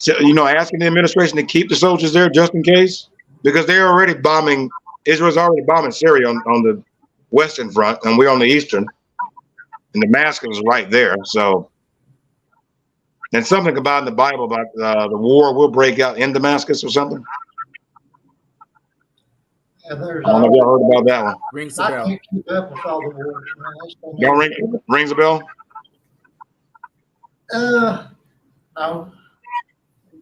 asking the administration to keep the soldiers there just in case, because they're already bombing. Israel's already bombing Syria on the western front, and we're on the eastern, and Damascus is right there. So, and something about in the Bible about the war will break out in Damascus or something. Yeah, there's I don't know if y'all heard about that one. Rings the I bell. can't keep up with all the wars, man. That's gonna Don't rings a bell? no.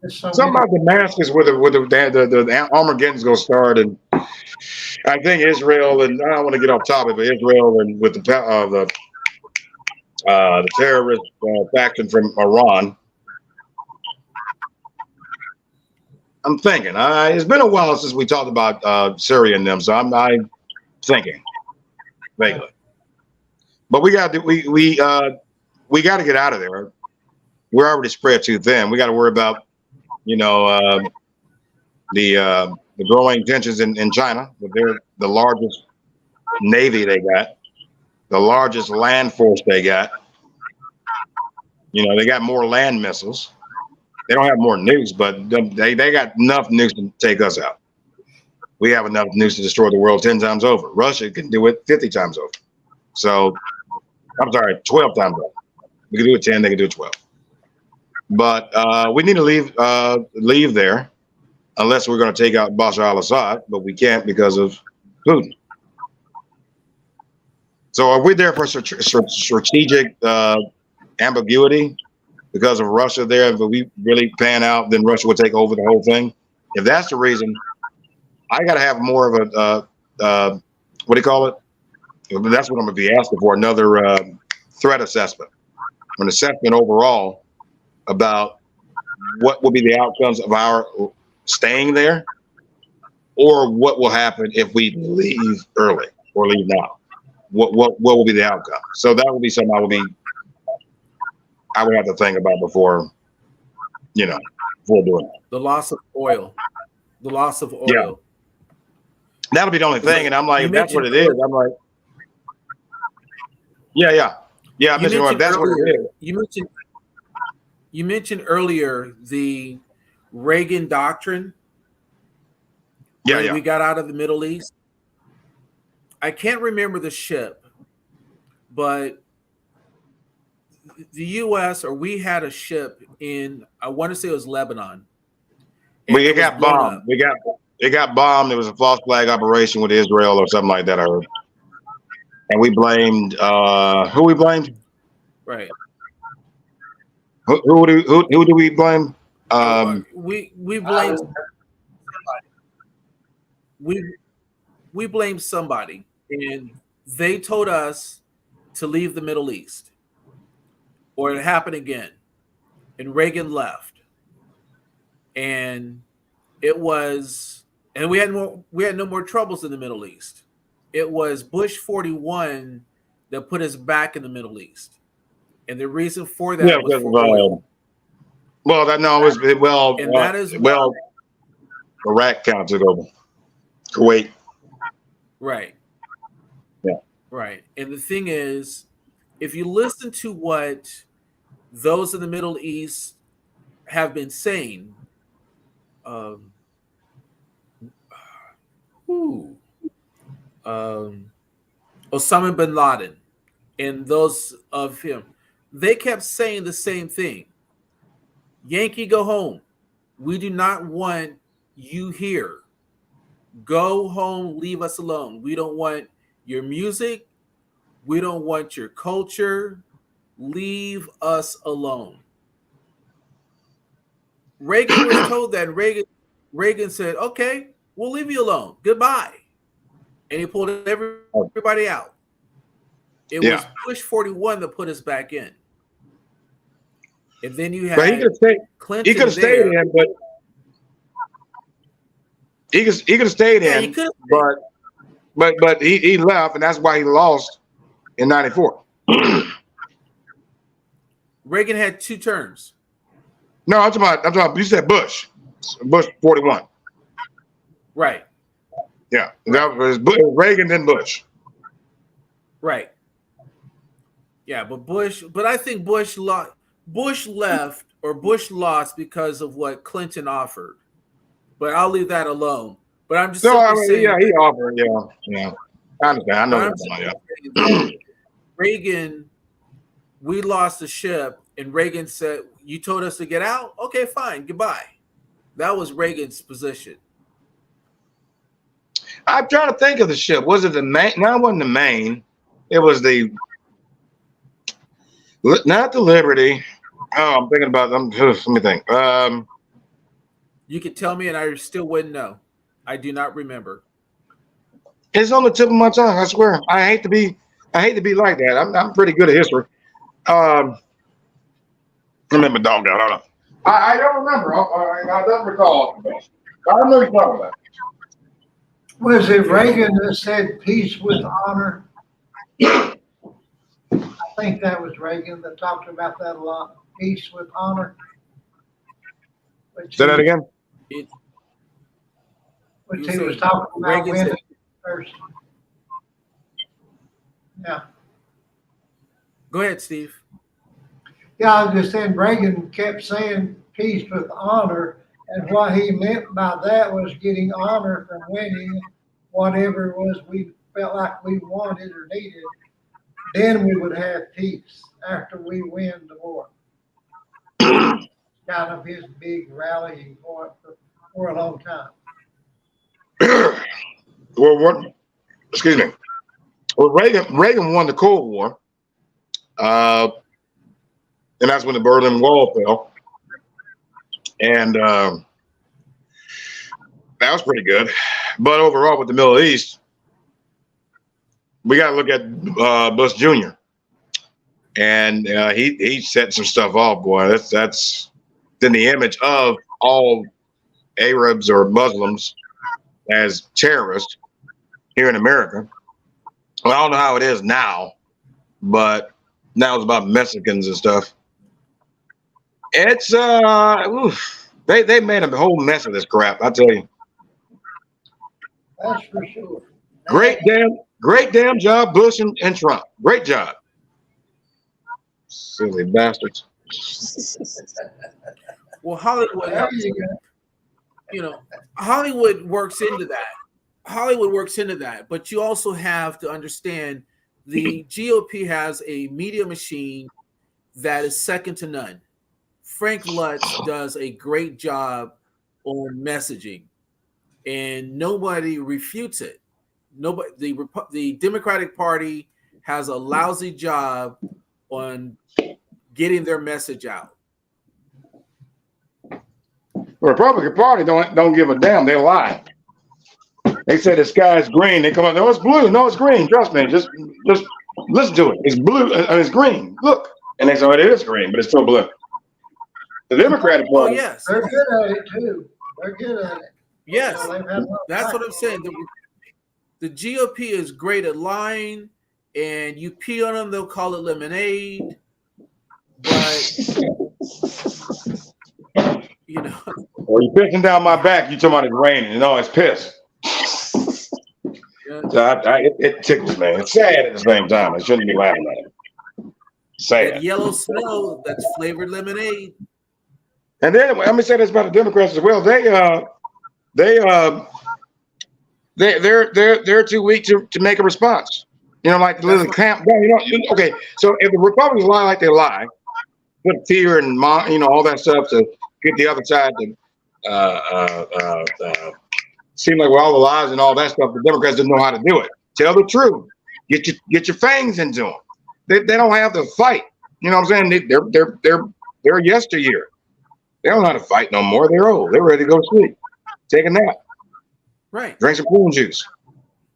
There's so Something many- about Damascus where the Armageddon's gonna start, and I think Israel, and I don't want to get off topic, but Israel and with the terrorist faction from Iran. I'm thinking. It's been a while since we talked about Syria and them, so I'm thinking vaguely. But we got to we got to get out of there. We're already spread too thin. We got to worry about the growing tensions in China. They're the largest navy they got, the largest land force they got. They got more land missiles. They don't have more nukes, but they got enough nukes to take us out. We have enough nukes to destroy the world 10 times over. Russia can do it 50 times over. So, I'm sorry, 12 times over. We can do it 10, they can do it 12. But we need to leave there, unless we're going to take out Bashar al-Assad, but we can't because of Putin. So are we there for strategic ambiguity because of Russia there? If we really pan out, then Russia would take over the whole thing. If that's the reason, I got to have more of a, what do you call it? That's what I'm going to be asking for, another threat assessment, an assessment overall about what will be the outcomes of our staying there, or what will happen if we leave early or leave now. What will be the outcome? So that will be something I would have to think about before doing it. The loss of oil. The loss of oil. Yeah. That'll be the only thing. And I'm like, if that's what it is, I'm like, yeah, Mr. That's what it is. You mentioned earlier the Reagan doctrine. Yeah, when we got out of the Middle East. I can't remember the ship, but the U.S. or we had a ship in, I want to say it was Lebanon. It got bombed. It got bombed. It was a false flag operation with Israel or something like that, I heard. And we blamed who we blamed? Right. Who do we blame? We blamed we blamed somebody, and they told us to leave the Middle East, or it happened again, and Reagan left, and we had no more troubles in the Middle East. It was Bush 41 that put us back in the Middle East. And the reason for that was Iraq kind of took over. Kuwait. Right. Yeah. Right. And the thing is, if you listen to what those in the Middle East have been saying, Osama bin Laden and those of him, they kept saying the same thing. Yankee, go home. We do not want you here. Go home, leave us alone. We don't want your music. We don't want your culture. Leave us alone. Reagan was told that. Reagan said, okay, we'll leave you alone. Goodbye. And he pulled everybody out. It was Bush 41 that put us back in. And then you had Clinton. He could have stayed in, but he could have stayed in. But he left, and that's why he lost in '94. Reagan had 2 terms. No, I'm talking about. You said Bush 41. Right. Yeah, that was Reagan, then Bush. Right. Yeah, but I think Bush left or Bush lost because of what Clinton offered. But I'll leave that alone. But I'm just saying. Yeah, he offered. Yeah. I understand. I know. Reagan, we lost the ship, and Reagan said, "You told us to get out. Okay, fine. Goodbye." That was Reagan's position. I'm trying to think of the ship. Was it the main? No, it wasn't the main. It was not the Liberty. Oh, I'm thinking about them. Let me think. You could tell me, and I still wouldn't know. I do not remember. It's on the tip of my tongue. I swear. I hate to be like that. I'm pretty good at history. Remember, dog out. Hold on. I don't remember. I don't recall. I don't know what you're talking about. Was it Reagan that said peace with honor? I think that was Reagan that talked about that a lot. Peace with honor. Say that again. Which he was talking about Reagan women said, first. Yeah. Go ahead, Steve. Yeah, I was just saying Reagan kept saying peace with honor, and what he meant by that was getting honor from winning whatever it was we felt like we wanted or needed. Then we would have peace after we win the war. Kind of his big rallying point for a long time. Well, excuse me. Well, Reagan won the Cold War, and that's when the Berlin Wall fell, and that was pretty good. But overall, with the Middle East, we got to look at Bush Jr. And he set some stuff off, boy. That's in the image of all Arabs or Muslims as terrorists here in America. Well, I don't know how it is now, but now it's about Mexicans and stuff. It's they made a whole mess of this crap, I tell you. That's for sure. Great damn job, Bush and Trump. Great job. Silly bastards. Well, Hollywood, Hollywood works into that. But you also have to understand the GOP has a media machine that is second to none. Frank Lutz does a great job on messaging, and nobody refutes it. The Democratic Party has a lousy job on getting their message out. The Republican Party don't give a damn. They lie. They say the sky is green. They come up, no, it's blue. No, it's green. Trust me. Just listen to it. It's blue and it's green. Look. And they say, it is green, but it's still blue. The Democratic Party. Oh, yes. They're good at it, too. They're good at it. Yes. That's what I'm saying. The GOP is great at lying, and you pee on them, they'll call it lemonade. But, Or you pissing down my back, you talking about it's raining. No, it's piss. Yeah. So it tickles me. It's sad at the same time. I shouldn't be laughing at it. Sad. That yellow snow, that's flavored lemonade. And then let me say this about the Democrats as well. They're too weak to make a response. Like the little camp down. Okay. So if the Republicans lie like they lie, put fear and all that stuff to get the other side to seem like with all the lies and all that stuff, the Democrats didn't know how to do it. Tell the truth. Get your fangs into them. They don't have to fight. You know what I'm saying? They're yesteryear. They don't know how to fight no more. They're old. They're ready to go to sleep. Take a nap. Right. Drink some prune juice.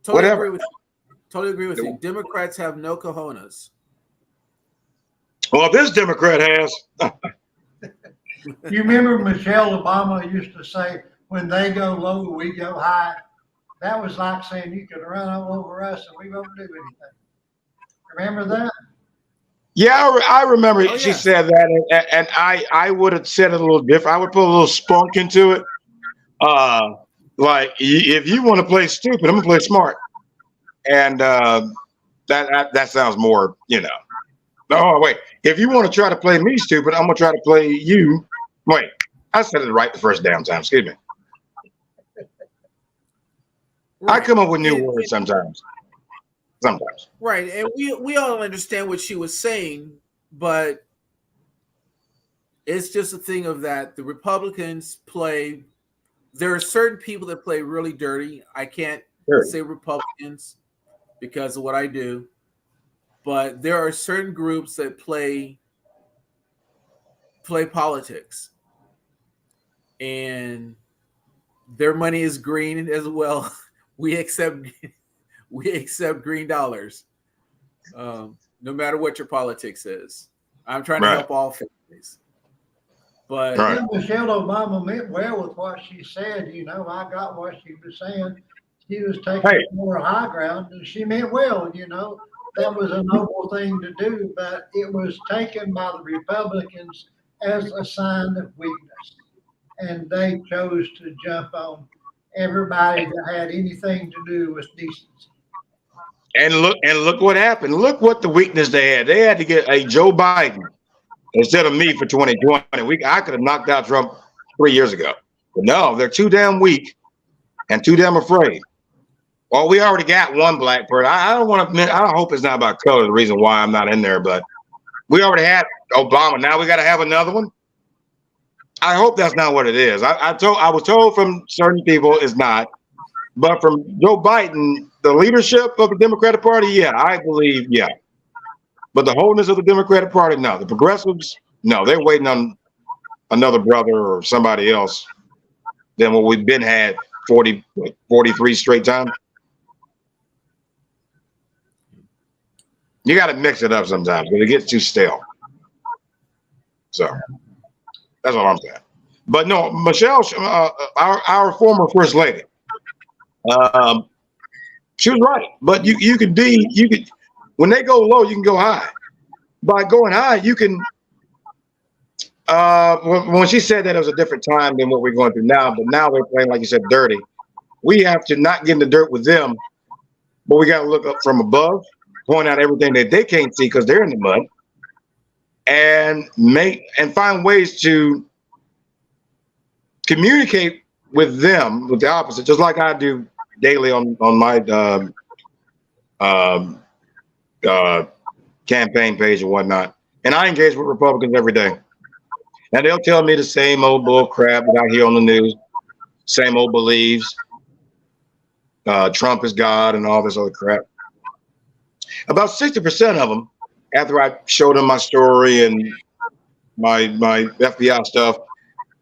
Totally Whatever. agree with you. Totally agree with you. Democrats have no cojones. Well, this Democrat has. You remember Michelle Obama used to say, when they go low, we go high. That was like saying you could run all over us and we won't do anything. Remember that? Yeah, I remember Oh, she yeah. said that, and I would have said it a little different. I would put a little spunk into it. Like, if you want to play stupid, I'm gonna play smart, and that sounds more, you know. Oh wait, if you want to try to play me stupid, I'm gonna try to play you. Wait, I said it right the first damn time. Excuse me. I Right. come up with new And- words sometimes. Sometimes. Right, and we all understand what she was saying, but it's just a thing of that the Republicans play. There are certain people that play really dirty. I can't Sure. say Republicans because of what I do, but there are certain groups that play politics, and their money is green as well. We accept green dollars, no matter what your politics is. I'm trying to Right. help all families, but Right. I think Michelle Obama meant well with what she said. You know, I got what she was saying. She was taking Hey. more high ground, and she meant well. You know, that was a noble thing to do, but it was taken by the Republicans as a sign of weakness, and they chose to jump on everybody that had anything to do with decency. And look what happened. Look what the weakness they had. They had to get a Joe Biden instead of me for 2020. I could have knocked out Trump 3 years ago. But no, they're too damn weak and too damn afraid. Well, we already got one black person. I don't want to. I hope it's not about color. The reason why I'm not in there, but we already had Obama. Now we got to have another one. I hope that's not what it is. I was told from certain people it's not, but from Joe Biden, the leadership of the Democratic Party, yeah, I believe, yeah. But the wholeness of the Democratic Party, no. The progressives, no. They're waiting on another brother or somebody else than what we've been had 43 straight times. You got to mix it up sometimes because it gets too stale. So that's all I'm saying. But no, Michelle, our former first lady, she was right. But you could when they go low, you can go high. By going high, you can. When she said that it was a different time than what we're going through now, but now they're playing, like you said, dirty. We have to not get in the dirt with them, but we got to look up from above, point out everything that they can't see because they're in the mud, and find ways to communicate with them with the opposite, just like I do daily on my campaign page and whatnot. And I engage with Republicans every day. And they'll tell me the same old bull crap that I hear on the news, same old beliefs. Trump is God and all this other crap. About 60% of them, after I showed them my story and my FBI stuff,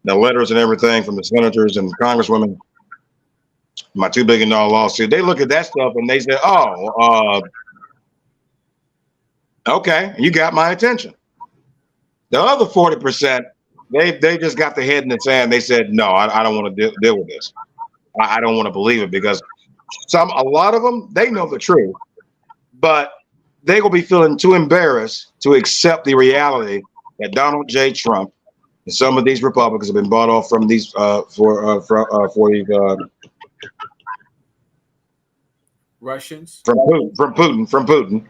the letters and everything from the senators and congresswomen, my $2 billion lawsuit, they look at that stuff and they say, oh, okay, you got my attention. The other 40%, they just got their head in the sand. They said, no, I don't want to deal with this. I don't want to believe it because a lot of them, they know the truth, but they will be feeling too embarrassed to accept the reality that Donald J. Trump and some of these Republicans have been bought off from these Russians from Putin,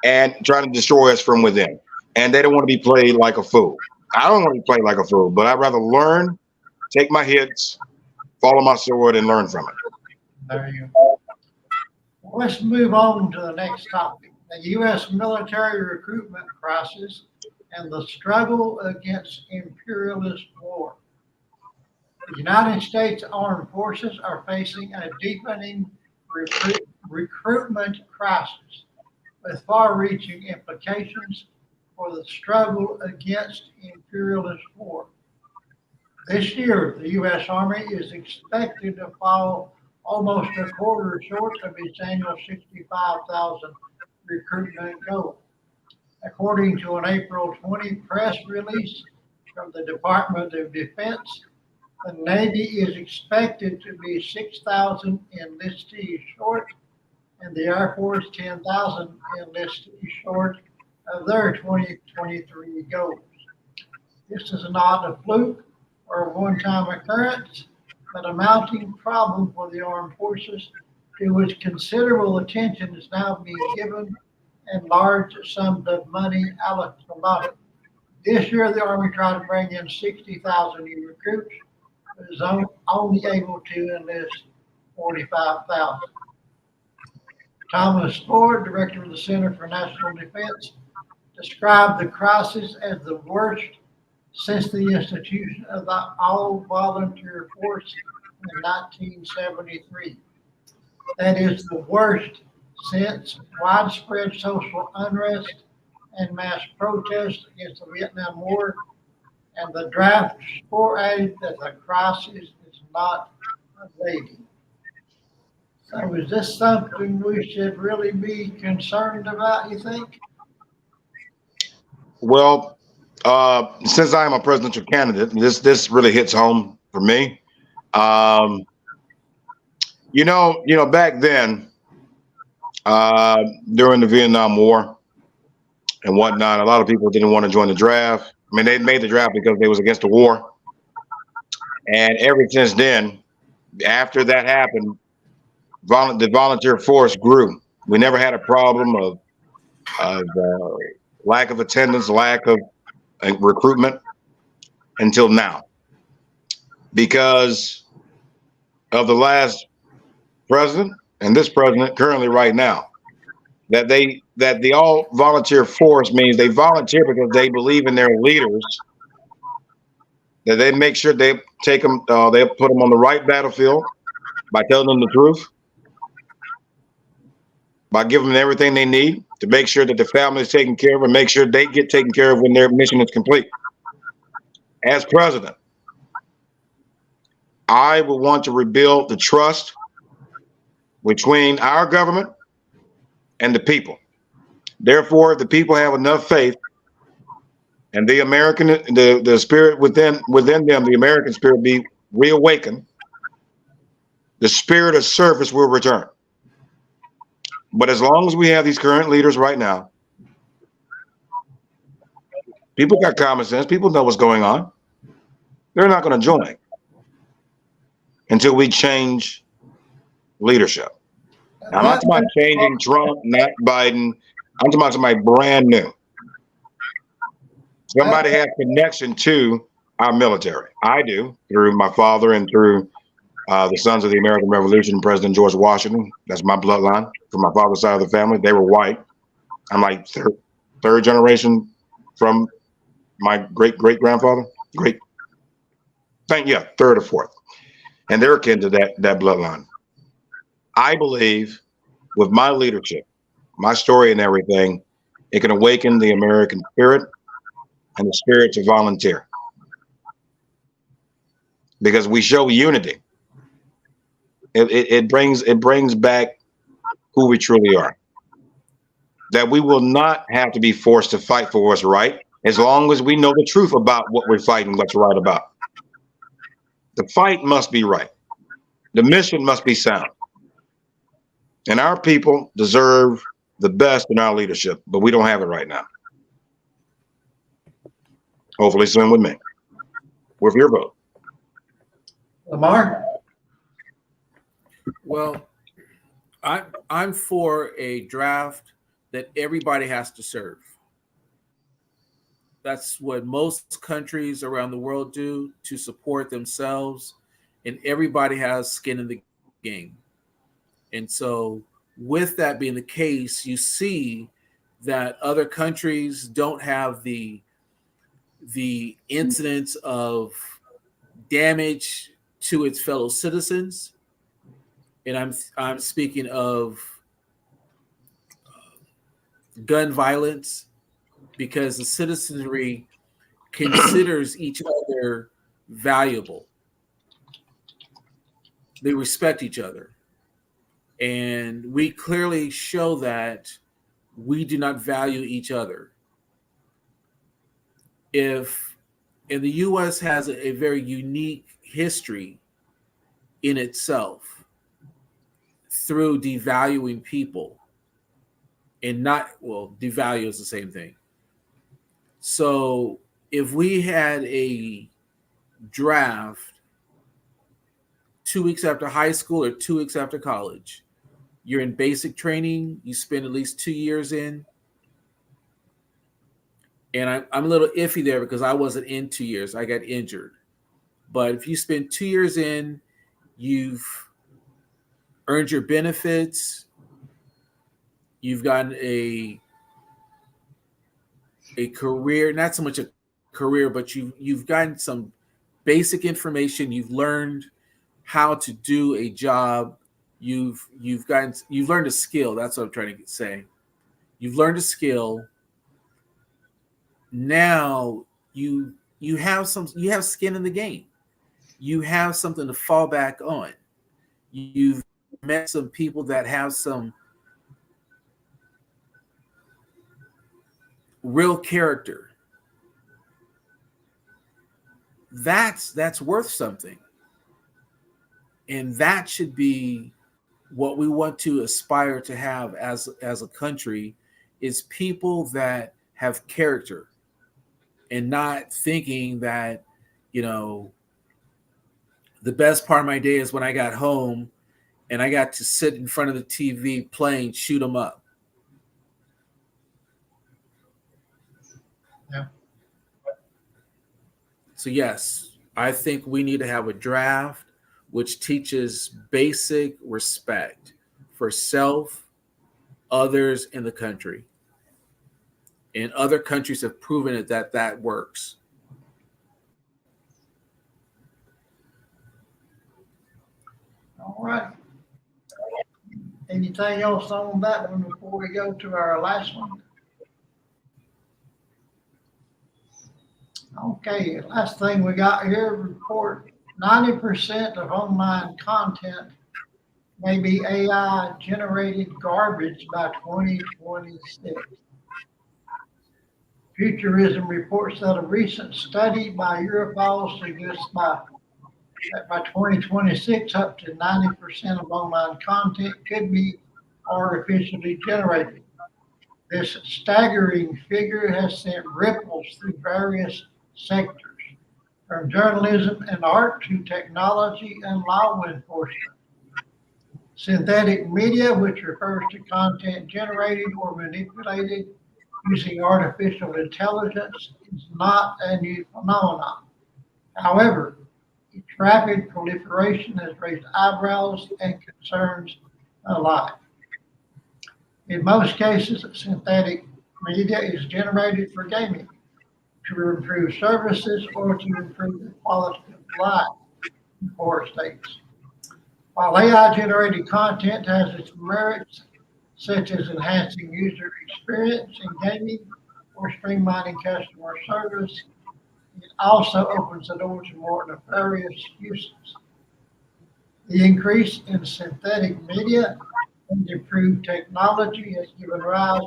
and trying to destroy us from within. And they don't want to be played like a fool. I don't want to be played like a fool, but I'd rather learn, take my hits, follow my sword, and learn from it. There you go. Let's move on to the next topic. The U.S. military recruitment crisis and the struggle against imperialist war. The United States Armed Forces are facing a deepening recruitment crisis with far-reaching implications for the struggle against imperialist war. This year, the U.S. Army is expected to fall almost a quarter short of its annual 65,000 recruitment goal. According to an April 20 press release from the Department of Defense, the Navy is expected to be 6,000 enlistees short, and the Air Force 10,000 enlistees short of their 2023 goals. This is not a fluke or a one-time occurrence, but a mounting problem for the armed forces to which considerable attention is now being given and large sums of money allocated. This year, the Army tried to bring in 60,000 new recruits, but is only able to enlist 45,000. Thomas Ford, director of the Center for National Defense, described the crisis as the worst since the institution of the all-volunteer force in 1973. That is the worst since widespread social unrest and mass protests against the Vietnam War, and the draft score added that the crisis is not abating. So is this something we should really be concerned about, you think? Well, since I am a presidential candidate, this really hits home for me. Back then, during the Vietnam War and whatnot, a lot of people didn't want to join the draft. I mean, they made the draft because they was against the war. And ever since then, after that happened, the volunteer force grew. We never had a problem of lack of attendance, lack of recruitment until now, because of the last president and this president currently right now. That the all volunteer force means they volunteer because they believe in their leaders. That they make sure they take them, they put them on the right battlefield by telling them the truth, by giving them everything they need to make sure that the family is taken care of and make sure they get taken care of when their mission is complete. As president, I would want to rebuild the trust between our government and the people. Therefore, if the people have enough faith and the spirit within them, the American spirit be reawakened, the spirit of service will return. But as long as we have these current leaders right now, people got common sense, people know what's going on. They're not going to join until we change leadership. Now, I'm not talking about changing Trump, not Biden. I'm talking about somebody brand new. Somebody has connection to our military. I do, through my father and through the Sons of the American Revolution, President George Washington. That's my bloodline from my father's side of the family. They were white. I'm like third generation from my great-great-grandfather. Third or fourth. And they're akin to that bloodline. I believe with my leadership, my story and everything, it can awaken the American spirit and the spirit to volunteer. Because we show unity. It brings back who we truly are. That we will not have to be forced to fight for what's right, as long as we know the truth about what we're fighting, what's right about. The fight must be right. The mission must be sound. And our people deserve the best in our leadership, but we don't have it right now. Hopefully soon with me. With your vote. Lamar? Well, I'm for a draft that everybody has to serve. That's what most countries around the world do to support themselves, and everybody has skin in the game. And so with that being the case, you see that other countries don't have the incidents of damage to its fellow citizens, and I'm speaking of gun violence, because the citizenry considers each other valuable. They respect each other. And we clearly show that we do not value each other. And the US has a very unique history in itself through devaluing people, and devalue is the same thing. So if we had a draft 2 weeks after high school or 2 weeks after college, you're in basic training, you spend at least 2 years in. And I'm a little iffy there because I wasn't in 2 years. I got injured. But if you spend 2 years in, you've earned your benefits, you've gotten a career, not so much a career, but you've gotten some basic information, you've learned how to do a job, you've learned a skill. That's what I'm trying to say. You've learned a skill. Now you have skin in the game. You have something to fall back on. You've met some people that have some real character. That's worth something. And that should be what we want to aspire to have as a country, is people that have character, and not thinking that, the best part of my day is when I got home and I got to sit in front of the TV playing shoot 'em up. Yeah. So yes, I think we need to have a draft which teaches basic respect for self, others, in the country. And other countries have proven it that works. All right. Anything else on that one before we go to our last one? Okay, last thing we got here, report 90% of online content may be AI generated garbage by 2026. Futurism reports that a recent study by Europol suggests that by 2026, up to 90% of online content could be artificially generated. This staggering figure has sent ripples through various sectors, from journalism and art to technology and law enforcement. Synthetic media, which refers to content generated or manipulated using artificial intelligence, is not a new phenomenon. However, its rapid proliferation has raised eyebrows and concerns alike. In most cases, synthetic media is generated for gaming, to improve services, or to improve the quality of life in poor states. While AI-generated content has its merits, such as enhancing user experience in gaming or streamlining customer service, it also opens the door to more nefarious uses. The increase in synthetic media and improved technology has given rise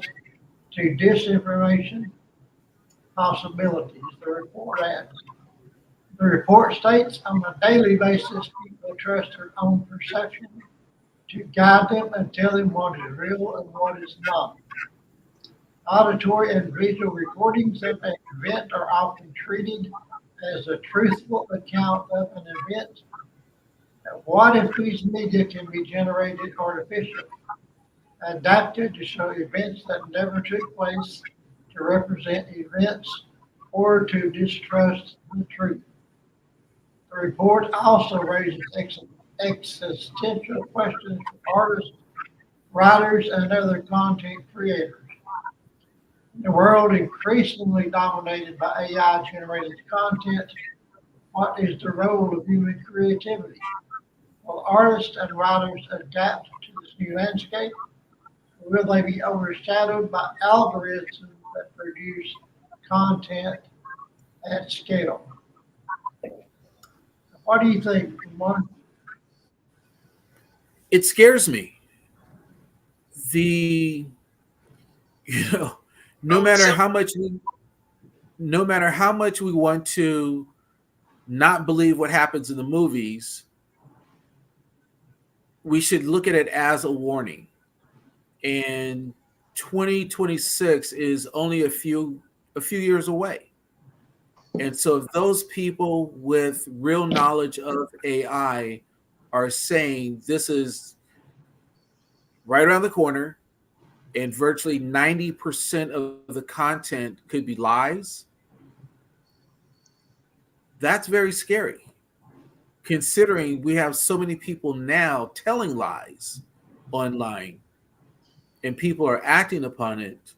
to disinformation possibilities, the report adds. The report states, on a daily basis, people trust their own perception to guide them and tell them what is real and what is not. Auditory and visual recordings of an event are often treated as a truthful account of an event. What if these media can be generated artificially, adapted to show events that never took place, to represent events, or to distrust the truth? The report also raises existential questions for artists, writers, and other content creators. In a world increasingly dominated by AI-generated content, What is the role of human creativity? Will artists and writers adapt to this new landscape? Or will they be overshadowed by algorithms that produce content at scale? What do you think, Mark? It scares me. The no matter how much we want to not believe what happens in the movies, we should look at it as a warning. And 2026 is only a few years away. And so if those people with real knowledge of AI are saying this is right around the corner and virtually 90% of the content could be lies, that's very scary, considering we have so many people now telling lies online and people are acting upon it.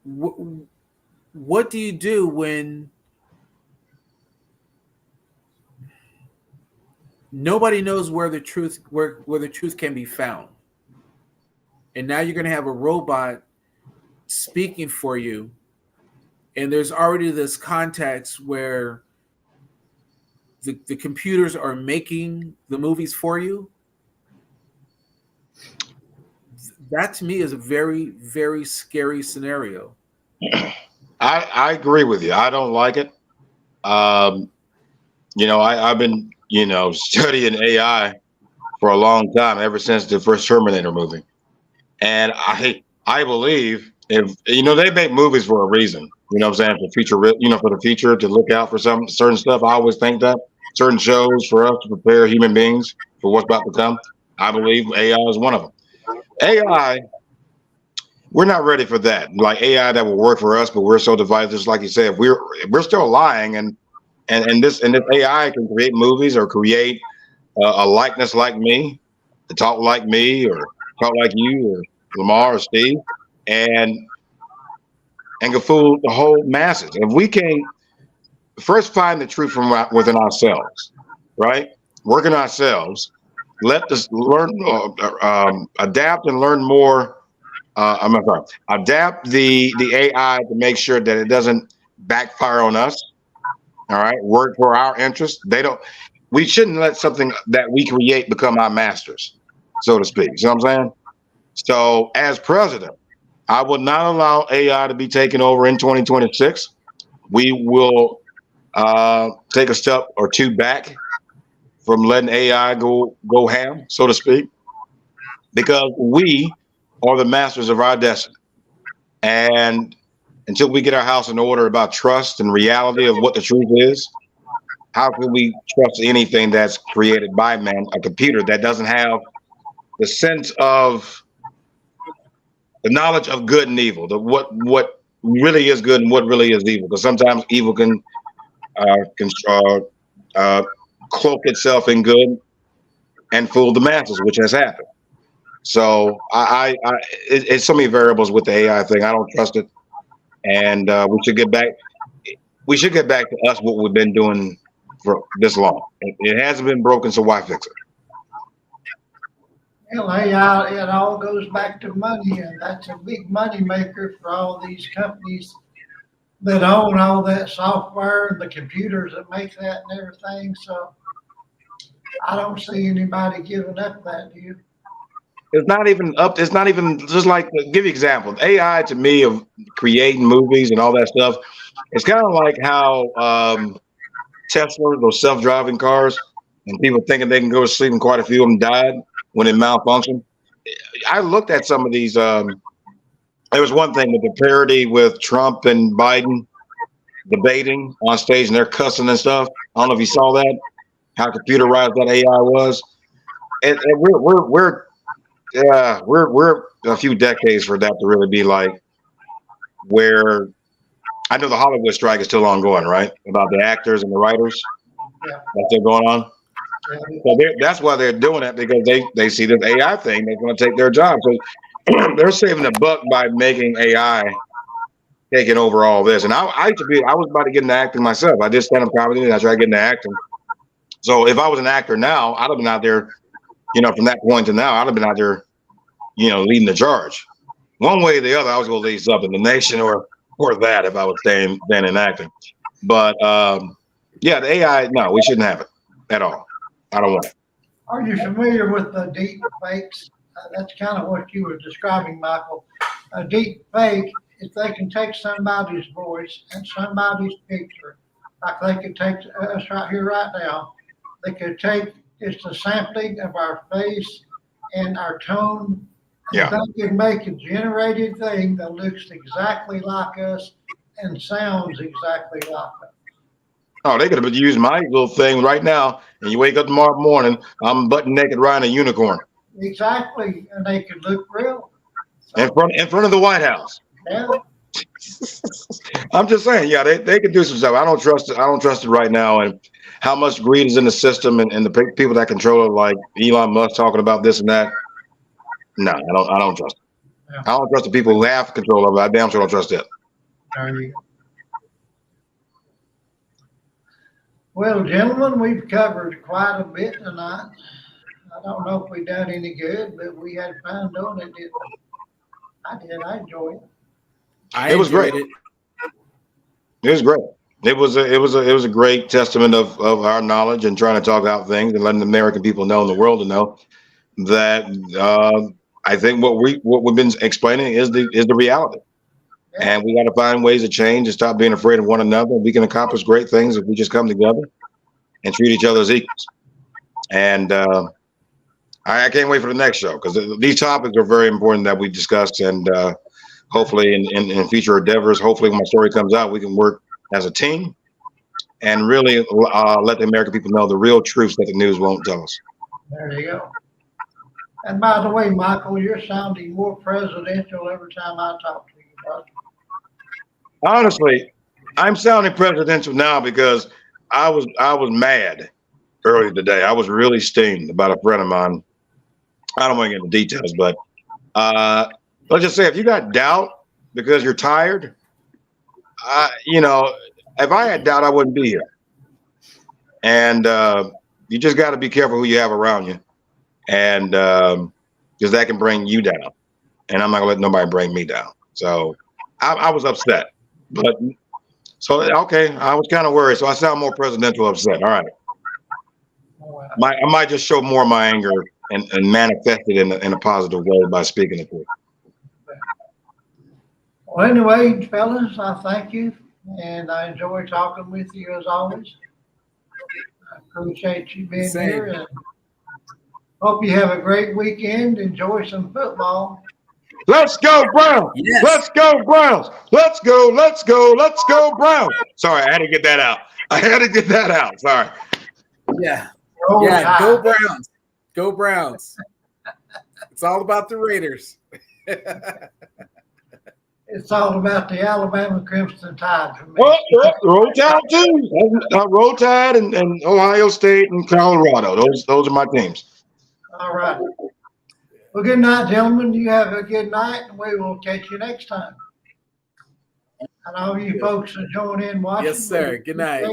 What do you do when nobody knows where the truth can be found? And now you're going to have a robot speaking for you, and there's already this context where the computers are making the movies for you. That to me is a very, very scary scenario. I agree with you. I don't like it. I've been, studying AI for a long time, ever since the first Terminator movie. And I believe if, they make movies for a reason, you know what I'm saying? For the future, to look out for some certain stuff. I always think that certain shows for us to prepare human beings for what's about to come. I believe AI is one of them. AI, we're not ready for that. Like AI that will work for us, but we're so divided. Just like you said, we're still lying, and this AI can create movies or create a likeness like me, to talk like me, or talk like you, or Lamar or Steve, and can fool the whole masses. If we can first find the truth from within ourselves, right? Work on ourselves. Let us learn, adapt and learn more. Adapt the AI to make sure that it doesn't backfire on us. All right, work for our interests. We shouldn't let something that we create become our masters, so to speak. You know what I'm saying? So, as president, I would not allow AI to be taken over in 2026. We will take a step or two back from letting AI go ham, so to speak, because we are the masters of our destiny. And until we get our house in order about trust and reality of what the truth is, how can we trust anything that's created by man, a computer that doesn't have the sense of the knowledge of good and evil, what really is good and what really is evil? Because sometimes evil can cloak itself in good and fool the masses, which has happened. So it's so many variables with the AI thing. I don't trust it, and we should get back. We should get back to us what we've been doing for this long. It hasn't been broken, so why fix it? Well, AI, it all goes back to money, and that's a big money maker for all these companies that own all that software, the computers that make that and everything. So I don't see anybody giving up that, do you? It's not even up. It's not even just like, give you an example. AI to me of creating movies and all that stuff. It's kind of like how Tesla, those self-driving cars, and people thinking they can go to sleep, and quite a few of them died when it malfunctioned. I looked at some of these. There was one thing with the parody with Trump and Biden debating on stage, and they're cussing and stuff. I don't know if you saw that, how computerized that AI was. And we're a few decades for that to really be like where. I know the Hollywood strike is still ongoing, right? About the actors and the writers. Yeah. That's still going on. So that's why they're doing it, because they see this AI thing that's going to take their job. So they're saving a buck by making AI taking over all this. And I was about to get into acting myself. I did stand-up comedy and I tried getting into acting. So if I was an actor now, I'd have been out there, from that point to now, I'd have been out there, leading the charge. One way or the other, I was going to lead something, the nation or that, if I was staying in acting. But yeah, the AI, no, we shouldn't have it at all. I don't want it. Are you familiar with the deep fakes? That's kind of what you were describing, Michael. A deep fake, if they can take somebody's voice and somebody's picture, like they could take us right here, right now, they could take just a sampling of our face and our tone. Yeah. They could make a generated thing that looks exactly like us and sounds exactly like us. Oh, they could have used my little thing right now, and you wake up tomorrow morning, I'm butt naked riding a unicorn. Exactly, and they could look real. In front of the White House. Yeah. I'm just saying, yeah, they could do some stuff. I don't trust it right now, and how much greed is in the system and the people that control it, like Elon Musk talking about this and that. No, I don't trust it. Yeah. I don't trust the people who have control of it. I damn sure don't trust it. There you go. Well, gentlemen, we've covered quite a bit tonight. I don't know if we done any good, but we had fun doing it. I did. I enjoyed it. It was great. It was great. It was a great testament of our knowledge and trying to talk out things and letting the American people know and the world to know that I think what we've been explaining is the reality. Yeah. And we got to find ways to change and stop being afraid of one another. We can accomplish great things if we just come together and treat each other as equals. And I can't wait for the next show because these topics are very important that we discussed. And hopefully in future endeavors, hopefully when my story comes out, we can work as a team and really let the American people know the real truths that the news won't tell us. There you go. And by the way, Michael, you're sounding more presidential every time I talk to you, brother. Honestly, I'm sounding presidential now because I was mad earlier today. I was really steamed about a friend of mine. I don't want to get into details, but let's just say if you got doubt because you're tired, if I had doubt, I wouldn't be here. And you just got to be careful who you have around you, and because that can bring you down. And I'm not gonna let nobody bring me down. So I was upset. But so okay, I was kind of worried. So I sound more presidential upset. All right, I might just show more of my anger and manifest it in a positive way by speaking it. Well, anyway, fellas, I thank you, and I enjoy talking with you as always. I appreciate you being here, and hope you have a great weekend. Enjoy some football. Let's go Browns! Yes. Let's go Browns! Let's go Browns! Sorry, I had to get that out. Sorry. Yeah. Roll yeah, Tide. Go Browns. Go Browns. It's all about the Raiders. It's all about the Alabama Crimson Tide for me. Oh, Roll Tide too. Roll Tide and Ohio State and Colorado. Those are my teams. All right. Well, good night, gentlemen. You have a good night, and we will catch you next time. And all you folks that join in watching. Yes, sir. Good night.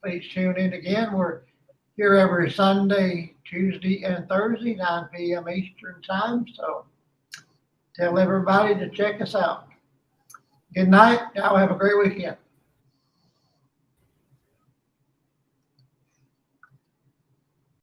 Please tune in again. We're here every Sunday, Tuesday, and Thursday, 9 p.m. Eastern time. So tell everybody to check us out. Good night. Y'all have a great weekend.